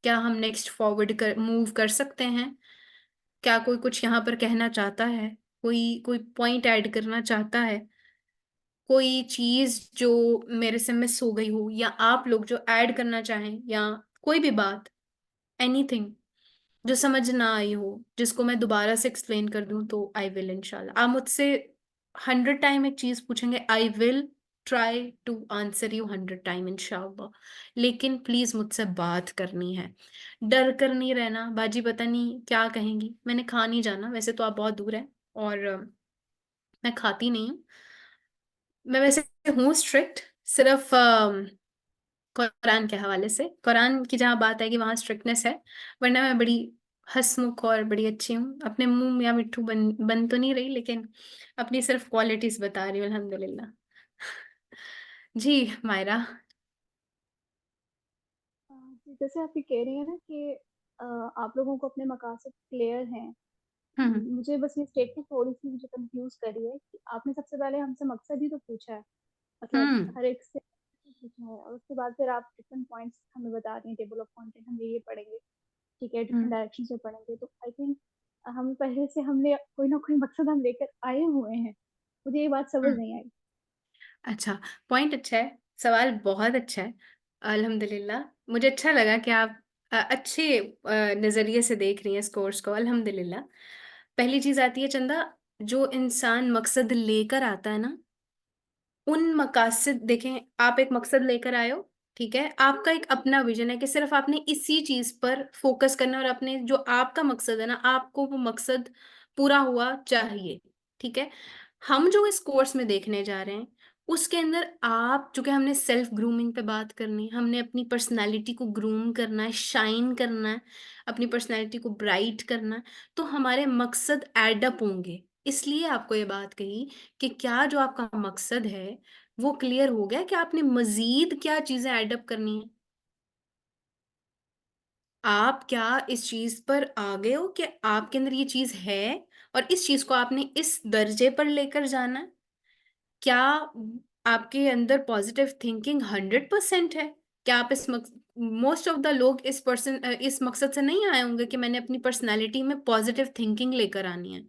A: क्या हम नेक्स्ट फॉरवर्ड कर मूव कर सकते हैं? क्या कोई कुछ यहाँ पर कहना चाहता है? कोई कोई पॉइंट ऐड करना चाहता है? कोई चीज़ जो मेरे से मिस हो गई हो, या आप लोग जो ऐड करना चाहें, या कोई भी बात, एनीथिंग जो समझ ना आई हो, जिसको मैं दोबारा से एक्सप्लेन कर दूँ, तो आई विल इंशाल्लाह। आप मुझसे 100 टाइम एक चीज़ पूछेंगे, I will try to answer you 100 time इंशाल्लाह। लेकिन प्लीज़ मुझसे बात करनी है। डर कर नहीं रहना, बाजी पता नहीं क्या कहेंगी। मैंने खा नहीं जाना, वैसे तो आप बहुत दूर हैं और मैं खाती नहीं हूँ। मैं वैसे हूँ स्ट्रिक्ट, सिर्फ़ कुरान के हवाले से। कुरान की जहाँ बात आएगी वहाँ स्ट्रिक्टनेस है, वरना मैं बड़ी हँसमुख और बड़ी अच्छी हूँ। अपने मुँह मियाँ मिट्ठू बन तो नहीं रही, लेकिन अपनी सिर्फ़ क्वालिटीज़ बता रही हूँ अल्हम्दुलिल्लाह। जी, मायरा।
E: जैसे आप ये कह रही हैं ना कि आप लोगों को अपने मकासद क्लियर हैं, मुझे बस ये स्टेटमेंट थोड़ी सी मुझे कंफ्यूज करी है कि आपने सबसे पहले हमसे मकसद ही तो पूछा है, मतलब हर एक से पूछा है, और उसके बाद फिर आप डिफरेंट पॉइंट्स हमें बता रहे हैं, टेबल ऑफ कंटेंट हम ये पढ़ेंगे, ठीक है, डिफरेंट डायरेक्शन से पढ़ेंगे। तो आई थिंक हम पहले से हमने कोई ना कोई मकसद हम लेकर आए हुए हैं, मुझे ये बात समझ नहीं आई।
A: अच्छा, पॉइंट अच्छा है, सवाल बहुत अच्छा है। अल्हम्दुलिल्लाह, मुझे अच्छा लगा कि आप अच्छे नज़रिए से देख रही हैं इस कोर्स को, अल्हम्दुलिल्लाह। पहली चीज़ आती है चंदा, जो इंसान मकसद लेकर आता है ना, उन मकासद देखें, आप एक मकसद लेकर आए हो, ठीक है, आपका एक अपना विजन है कि सिर्फ आपने इसी चीज पर फोकस करना है और अपने जो आपका मकसद है ना, आपको वो मकसद पूरा हुआ चाहिए, ठीक है। हम जो इस कोर्स में देखने जा रहे हैं उसके अंदर आप, चूंकि हमने सेल्फ ग्रूमिंग पे बात करनी, हमने अपनी पर्सनालिटी को ग्रूम करना है, शाइन करना है, अपनी पर्सनालिटी को ब्राइट करना है, तो हमारे मकसद एडअप होंगे। इसलिए आपको ये बात कही कि क्या जो आपका मकसद है वो क्लियर हो गया कि आपने मजीद क्या चीजें एडअप करनी है। आप क्या इस चीज पर आ गए हो कि आपके अंदर ये चीज है और इस चीज को आपने इस दर्जे पर लेकर जाना है? क्या आपके अंदर पॉजिटिव थिंकिंग 100% है? क्या आप इस मोस्ट ऑफ द लोग इस मकसद से नहीं आए होंगे कि मैंने अपनी पर्सनैलिटी में पॉजिटिव थिंकिंग लेकर आनी है।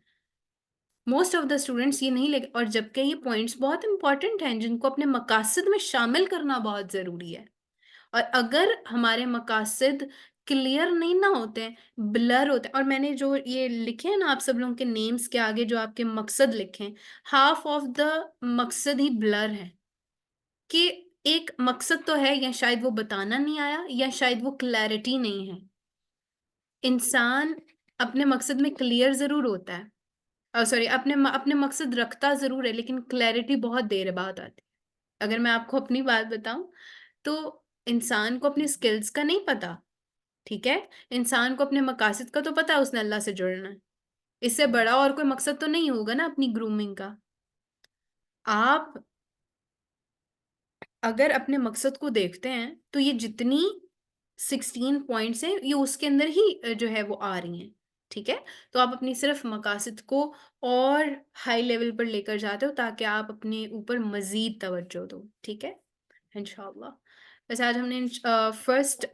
A: मोस्ट ऑफ द स्टूडेंट्स ये नहीं ले, और जबकि ये पॉइंट्स बहुत इंपॉर्टेंट हैं जिनको अपने मकासद में शामिल करना बहुत ज़रूरी है। और अगर हमारे मकासद क्लियर नहीं ना होते हैं, ब्लर होते हैं, और मैंने जो ये लिखे हैं ना आप सब लोगों के नेम्स के आगे जो आपके मकसद लिखे हैं, हाफ ऑफ द मकसद ही ब्लर है कि एक मकसद तो है या शायद वो बताना नहीं आया या शायद वो क्लैरिटी नहीं है। इंसान अपने मकसद में क्लियर ज़रूर होता है, सॉरी, अपने मकसद रखता ज़रूर है, लेकिन क्लैरिटी बहुत देर बाद आती है। अगर मैं आपको अपनी बात बताऊं तो इंसान को अपनी स्किल्स का नहीं पता, ठीक है, इंसान को अपने मकासद का तो पता है, उसने अल्लाह से जुड़ना है। इससे बड़ा और कोई मकसद तो नहीं होगा ना अपनी ग्रूमिंग का। आप अगर अपने मकसद को देखते हैं तो ये जितनी 16 पॉइंट्स हैं ये उसके अंदर ही जो है वो आ रही हैं, ठीक है। तो आप अपनी सिर्फ मकासद को और हाई लेवल पर लेकर जाते हो ताकि आप अपने ऊपर मजीद तवज्जो दो, ठीक है, इंशाल्लाह। वैसे आज हमने फर्स्ट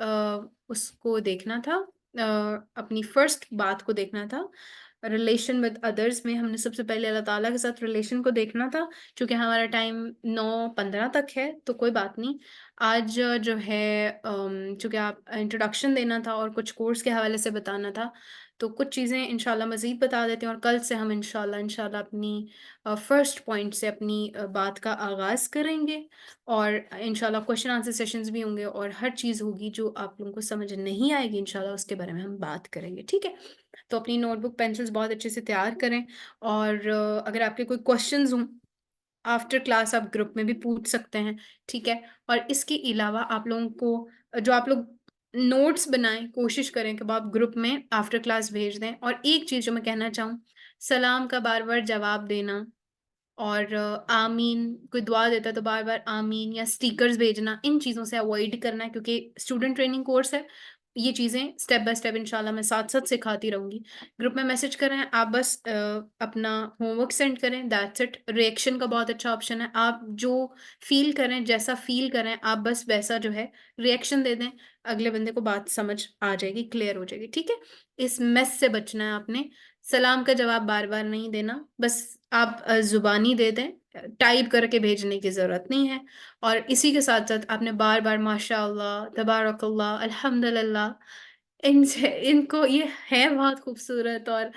A: उसको देखना था, अपनी फर्स्ट बात को देखना था, रिलेशन विद अदर्स में हमने सबसे पहले अल्लाह ताला के साथ रिलेशन को देखना था। क्योंकि हमारा टाइम 9:15 तक है तो कोई बात नहीं, आज जो है चूँकि आप इंट्रोडक्शन देना था और कुछ कोर्स के हवाले से बताना था, तो कुछ चीज़ें इंशाल्लाह मज़ीद बता देते हैं और कल से हम इंशाल्लाह अपनी फर्स्ट पॉइंट से अपनी बात का आगाज़ करेंगे और इंशाल्लाह क्वेश्चन आंसर सेशंस भी होंगे और हर चीज़ होगी जो आप लोगों को समझ नहीं आएगी इंशाल्लाह उसके बारे में हम बात करेंगे, ठीक है। तो अपनी नोटबुक पेंसिल्स बहुत अच्छे से तैयार करें और अगर आपके कोई क्वेश्चंस हों आफ्टर क्लास आप ग्रुप में भी पूछ सकते हैं, ठीक है। और इसके अलावा आप लोगों को जो आप लोग नोट्स बनाएं, कोशिश करें कि आप ग्रुप में आफ्टर क्लास भेज दें। और एक चीज़ जो मैं कहना चाहूँ, सलाम का बार बार जवाब देना और आमीन, कोई दुआ देता है तो बार बार आमीन या स्टिकर्स भेजना, इन चीज़ों से अवॉइड करना है क्योंकि स्टूडेंट ट्रेनिंग कोर्स है। ये चीज़ें स्टेप बाय स्टेप इंशाल्लाह मैं साथ साथ सिखाती रहूंगी। ग्रुप में मैसेज करें, आप बस अपना होमवर्क सेंड करें, दैट्स इट। रिएक्शन का बहुत अच्छा ऑप्शन है, आप जो फील करें, जैसा फील करें आप बस वैसा जो है रिएक्शन दे दें, अगले बंदे को बात समझ आ जाएगी, क्लियर हो जाएगी, ठीक है। इस मेस से बचना है आपने। सलाम का जवाब बार बार नहीं देना, बस आप जुबानी दे दें, टाइप करके भेजने की ज़रूरत नहीं है। और इसी के साथ साथ आपने बार बार माशाअल्लाह, तबारकल्लाह, अल्हम्दुलिल्लाह, इनसे इनको ये है बहुत खूबसूरत और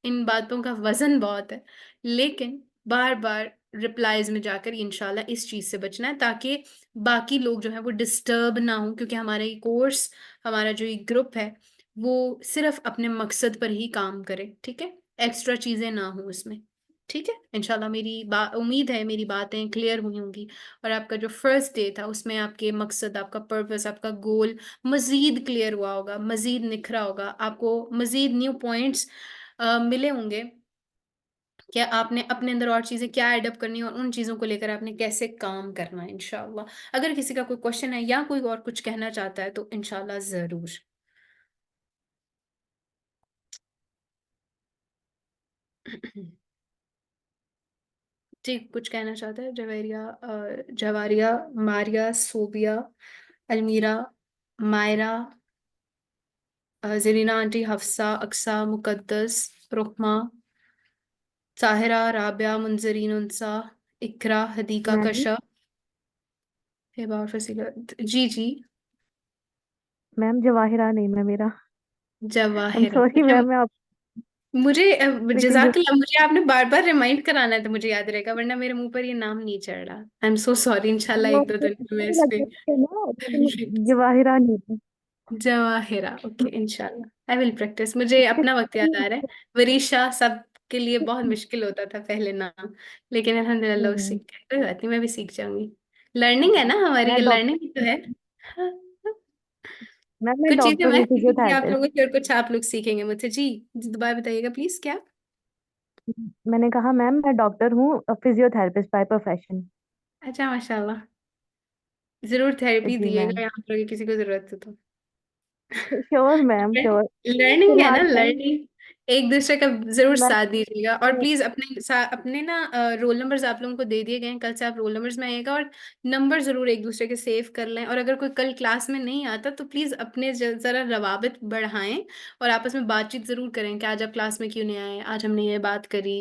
A: इन बातों का वजन बहुत है, लेकिन बार बार रिप्लाईज में जाकर इंशाल्लाह इस चीज़ से बचना है ताकि बाकी लोग जो है वो डिस्टर्ब ना हो, क्योंकि हमारा ये कोर्स, हमारा जो ये ग्रुप है वो सिर्फ अपने मकसद पर ही काम करे, ठीक है, एक्स्ट्रा चीज़ें ना हो उसमें, ठीक है। इंशाल्लाह मेरी उम्मीद है मेरी बातें क्लियर हुई होंगी और आपका जो फर्स्ट डे था उसमें आपके मकसद, आपका पर्पस, आपका गोल मज़ीद क्लियर हुआ होगा, मज़ीद निखरा होगा, आपको मज़ीद न्यू पॉइंट्स मिले होंगे कि आपने अपने अंदर और चीज़ें क्या एडअप करनी है और उन चीज़ों को लेकर आपने कैसे काम करना है इंशाल्लाह। अगर किसी का कोई क्वेश्चन है या कोई और कुछ कहना चाहता है तो इंशाल्लाह ज़रूर। जी, कुछ कहना चाहते हैं? जवारिया, मारिया, सोबिया, अलमीरा, मायरा, ज़रीना आंटी, हफ्सा, अक्सा, मुकद्दस, रुकमा, साहिरा, राबिया, मुंजरीन उनसा, इकरा, हदीका,
B: मैम
A: कशा, हिबा और फसीला। जी जी।
B: मैम जवाहिरा नहीं मैं मेरा। I am
A: Jawahira.
B: Sorry ma'am, मैं आप
A: मुझे
B: बिल्कुल
A: जज़ाकल्लाह, मुझे आपने बार-बार रिमाइंड कराना है तो मुझे याद रहेगा, वरना मेरे मुँह पर ये नाम नहीं चढ़ रहा। आई एम सो सॉरी, इंशाल्लाह
B: वो
A: 1-2 दिन में मैं
B: मुझे
A: इस पे
B: लगा कि ना लेकिन जवाहिरा नहीं था।
A: जवाहिरा, ओके, इंशाल्लाह आई विल प्रैक्टिस। मुझे अपना वक्त याद आ रहा है। वरीशा सब के लिए बहुत मुश्किल होता था पहले नाम, लेकिन अल्हम्दुलिल्लाह वो
B: हम्म,
A: सीख गए। कोई बात नहीं, मैं भी सीख जाऊंगी। लर्निंग है ना हमारी,
B: मैं डॉक्टर
A: लर्निंग तो है।
B: मैं
A: कुछ चीजें
B: डॉक्टर
A: मैं
B: हूँ,
A: सीखूंगी आप
B: फिजियोथेरेपिस्ट।
A: लोगों से और कुछ आप लोग सीखेंगे मुझसे। जी जी, दोबारा बताइएगा प्लीज, क्या?
B: मैंने कहा मैम मैं डॉक्टर हूँ, फिजियोथेरेपिस्ट बाय प्रोफेशन।
A: अच्छा, माशाल्लाह। जरूर थेरेपी
B: जी
A: दिएगा
B: मैम।
A: यहाँ पर अगर किसी को जरूरत हो तो।
B: Sure ma'am sure.
A: लर्निंग है ना,
B: फिलहाल मैम
A: लर्निंग। एक दूसरे का जरूर
B: मैं
A: साथ दीजिएगा, और प्लीज अपने ना रोल नंबर्स आप लोगों को दे दिए गए हैं। कल से आप रोल नंबर्स में आइएगा, और नंबर जरूर एक दूसरे के सेव कर लें। और अगर कोई कल क्लास में नहीं आता तो प्लीज अपने जरा रवाबित बढ़ाएं, और आपस में बातचीत जरूर करें कि आज आप क्लास में क्यों नहीं आए, आज हमने ये बात करी।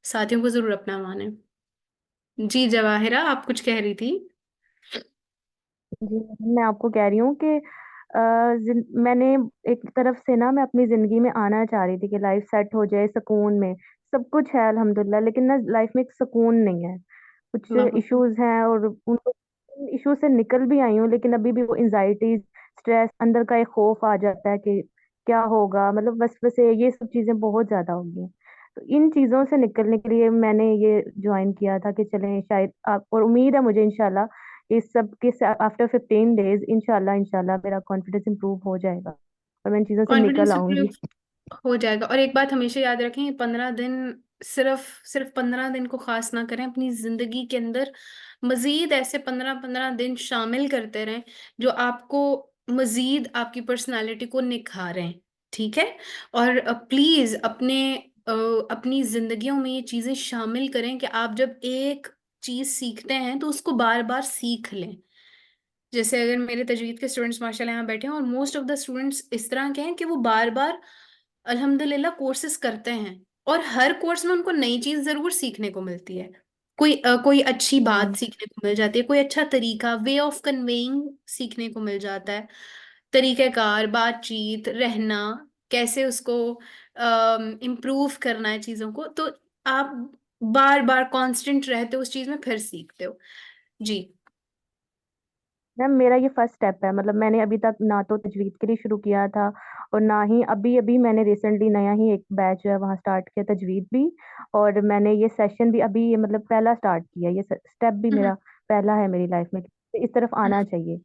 A: साथियों को जरूर अपना माने। जी जवाहिरा, आप कुछ कह रही थी?
B: जी मैं आपको कह रही हूँ कि मैंने एक तरफ से ना मैं अपनी जिंदगी में आना चाह रही थी कि लाइफ सेट हो जाए सुकून में। सब कुछ है अल्हम्दुलिल्लाह, लेकिन ना लाइफ में एक सुकून नहीं है। कुछ
A: अल्लाह अकबर।
B: इश्यूज हैं और उनको इश्यूज से निकल भी आई हूँ, लेकिन अभी भी वो एंजाइटी, स्ट्रेस, अंदर का एक खौफ आ जाता है कि क्या होगा, मतलब बस ये सब चीजें बहुत ज्यादा हो गई हैं। तो इन चीजों से निकलने के लिए मैंने ये ज्वाइन किया था कि चलें शायद आप, और उम्मीद है मुझे इंशाल्लाह इस सब के आफ्टर 15 डेज इंशाल्लाह इंशाल्लाह मेरा कॉन्फिडेंस इंप्रूव हो जाएगा और मैं इन चीजों से निकल
A: कॉन्फिडेंस
B: आऊंगी।
A: हो जाएगा। और एक बात हमेशा याद रखें, ये 15 दिन, सिर्फ सिर्फ 15 दिन को खास ना करें अपनी जिंदगी के अंदर। मजीद ऐसे 15-15 दिन शामिल करते रहें जो आपको मजीद आपकी पर्सनालिटी को निखारें। ठीक है? और प्लीज अ, अपनी जिंदगियों में ये चीजें शामिल करें कि आप जब एक चीज सीखते हैं तो उसको बार बार सीख लें। जैसे अगर मेरे तजवीद के स्टूडेंट्स माशाल्लाह यहाँ बैठे हैं, और मोस्ट ऑफ द स्टूडेंट्स इस तरह के हैं कि वो बार बार अल्हम्दुलिल्लाह कोर्सेज करते हैं, और हर कोर्स में उनको नई चीज जरूर सीखने को मिलती है। कोई अच्छी बात
B: हम्म,
A: सीखने को मिल जाती है, कोई अच्छा तरीका, वे ऑफ कन्वेइंग सीखने को मिल जाता है। तरीक़ेकार, बातचीत, रहना, कैसे उसको इम्प्रूव करना है चीज़ों को। तो आप बार बार कांस्टेंट रहते हो उस चीज़ में, फिर सीखते हो। जी।
B: मैम मेरा ये फर्स्ट स्टेप है, मतलब मैंने अभी तक ना तो तजवीद के लिए शुरू किया था और ना ही अभी अभी मैंने रिसेंटली नया ही एक बैच है वहाँ स्टार्ट किया तजवीद भी। और मैंने ये सेशन भी अभी ये मतलब पहला स्टार्ट किया, ये स्टेप भी
A: हम्म।
B: मेरा पहला है मेरी लाइफ में कि इस तरफ आना चाहिए।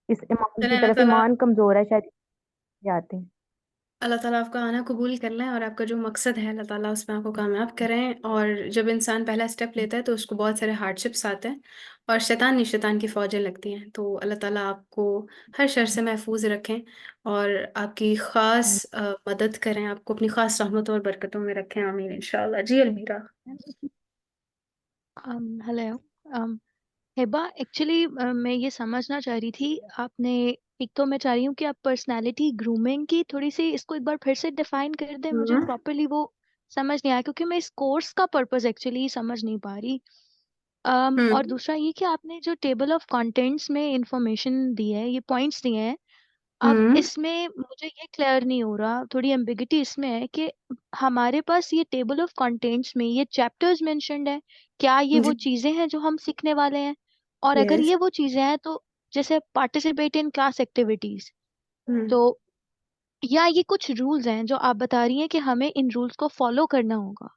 B: इस ईमान
A: चलें,
B: की
A: अल्लाह
B: तरफ,
A: ताला,
B: ईमान कमजोर है शायद ये आते हैं।
A: अल्लाह ताला आपका आना कबूल कर लें, और आपका जो मकसद है अल्लाह ताला उसमें आपको कामयाब करें। और जब इंसान पहला स्टेप लेता है तो उसको बहुत सारे हार्डशिप्स आते हैं, और शैतान ही शैतान की फौजें लगती हैं। तो अल्लाह ताला आपको हर शर से महफूज रखें, और आपकी ख़ास मदद करें, आपको अपनी ख़ास रहमतों और बरकतों में रखें। आमीन इंशाल्लाह। जी अलमीरा।
D: हेलो। हिबा, एक्चुअली मैं ये समझना चाह रही थी। आपने, एक तो मैं चाह रही हूँ कि आप पर्सनालिटी ग्रूमिंग की थोड़ी सी इसको एक बार फिर से डिफाइन कर दें, मुझे
A: हम्म।
D: प्रॉपरली वो समझ नहीं आया क्योंकि मैं इस कोर्स का पर्पस एक्चुअली समझ नहीं पा रही। और
A: हम्म।
D: दूसरा ये कि आपने जो टेबल ऑफ कंटेंट्स में इंफॉर्मेशन दी है, ये पॉइंट्स दिए हैं, अब
A: हम्म।
D: इसमें मुझे ये क्लियर नहीं हो रहा, थोड़ी एम्बिगिटी इसमें है कि हमारे पास ये टेबल ऑफ कंटेंट्स में ये चैप्टर्स मेंशन्ड है, क्या ये वो
A: जी।
D: चीजें हैं जो हम सीखने वाले हैं? और अगर
A: यस।
D: ये वो चीजें हैं तो जैसे पार्टिसिपेट इन क्लास एक्टिविटीज,
A: हम्म।
D: तो या ये कुछ रूल्स हैं जो आप बता रही हैं कि हमें इन रूल्स को फॉलो करना होगा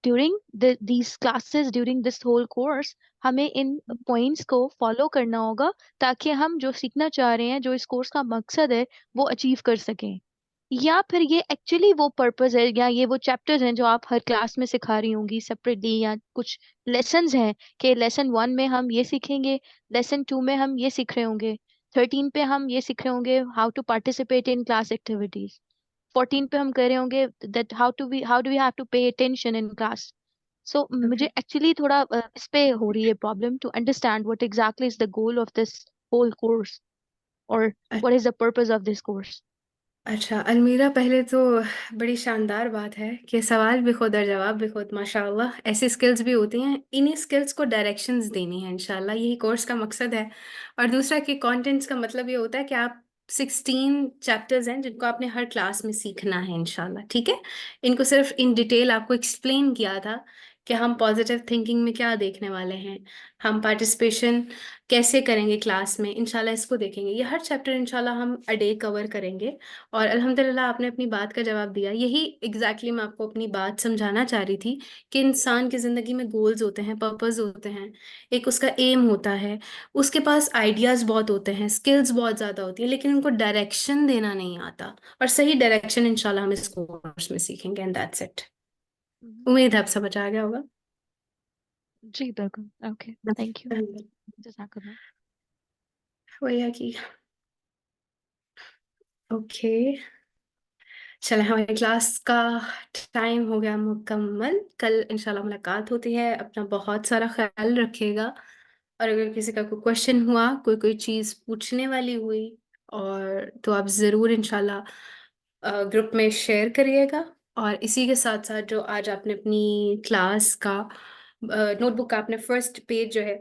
D: during these classes, during this whole course? हमें इन पॉइंट्स को फॉलो करना होगा ताकि हम जो सीखना चाह रहे हैं, जो इस कोर्स का मकसद है, वो अचीव कर सकें? या फिर ये एक्चुअली वो पर्पस है, या ये वो चैप्टर्स हैं जो आप हर क्लास में सिखा रही होंगी सेपरेटली, या कुछ लेसन्स हैं कि लेसन 1 में हम ये सीखेंगे, लेसन 2 में हम ये सीख रहे होंगे, 13 पे हम ये सीख रहे होंगे how to participate in class activities? 14 पे हम कर रहे होंगे that how do we have to pay attention in class. So मुझे
A: Okay.
D: एक्चुअली थोड़ा इस पे हो रही है problem to understand what exactly is the goal of this whole course और what is the purpose of this course.
A: अच्छा अलमीरा, पहले तो बड़ी शानदार बात है कि सवाल भी खुद और जवाब भी खुद, माशाल्लाह ऐसी स्किल्स भी होती हैं। इन्हीं स्किल्स को डायरेक्शंस देनी है इंशाल्लाह, यही कोर्स का मकसद है। और दूसरा कि कंटेंट्स का मतलब ये होता है कि आप 16 चैप्टर्स हैं जिनको आपने हर क्लास में सीखना है इंशाल्लाह, ठीक है। इनको सिर्फ इन डिटेल आपको एक्सप्लेन किया था कि हम पॉजिटिव थिंकिंग में क्या देखने वाले हैं, हम पार्टिसिपेशन कैसे करेंगे क्लास में, इंशाल्लाह इसको देखेंगे। ये हर चैप्टर इंशाल्लाह हम अ डे कवर करेंगे। और अल्हम्दुलिल्लाह आपने अपनी बात का जवाब दिया। यही एग्जैक्टली मैं आपको अपनी बात समझाना चाह रही थी कि इंसान की ज़िंदगी में गोल्स होते हैं, पर्पस होते हैं, एक उसका एम होता है, उसके पास आइडियाज़ बहुत होते हैं, स्किल्स बहुत ज़्यादा होती हैं, लेकिन उनको डायरेक्शन देना नहीं आता। और सही डायरेक्शन इंशाल्लाह हम इस कोर्स में सीखेंगे, एंड दैट्स इट। उम्मीद है आप समझ आ गया होगा।
D: जी बिल्कुल. Okay, thank you. जज़ाकल्लाह.
A: वही है कि ओके, चले हमारी क्लास का टाइम हो गया मुकम्मल। कल इंशाल्लाह मुलाकात होती है। अपना बहुत सारा ख्याल रखिएगा। और अगर किसी का कोई क्वेश्चन हुआ, कोई चीज़ पूछने वाली हुई, और तो आप ज़रूर इंशाल्लाह ग्रुप में शेयर करिएगा। और इसी के साथ साथ जो आज आपने अपनी क्लास का नोटबुक का आपने फर्स्ट पेज जो है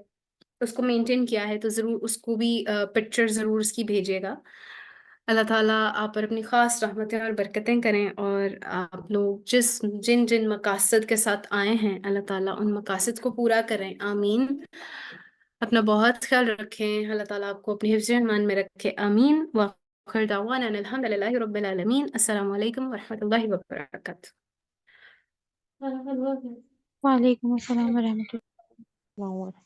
A: उसको मेंटेन किया है, तो ज़रूर उसको भी पिक्चर ज़रूर उसकी भेजिएगा। अल्लाह ताला आप पर अपनी ख़ास रहमतें और बरकतें करें, और आप लोग जिन जिन मकासद के साथ आए हैं, अल्लाह ताला उन मकासद को पूरा करें, आमीन। अपना बहुत ख्याल रखें, अल्लाह ताला आपको अपने हिफ्ज़ ईमान में रखे, आमीन। व आखिर दावाना अनिल हम्दुलिल्लाहि रब्बिल आलमीन। अस्सलामु अलैकुम व रहमतुल्लाहि व बरकातुहू।
C: वालेकुम अस्सलाम व रहमतुल्लाह.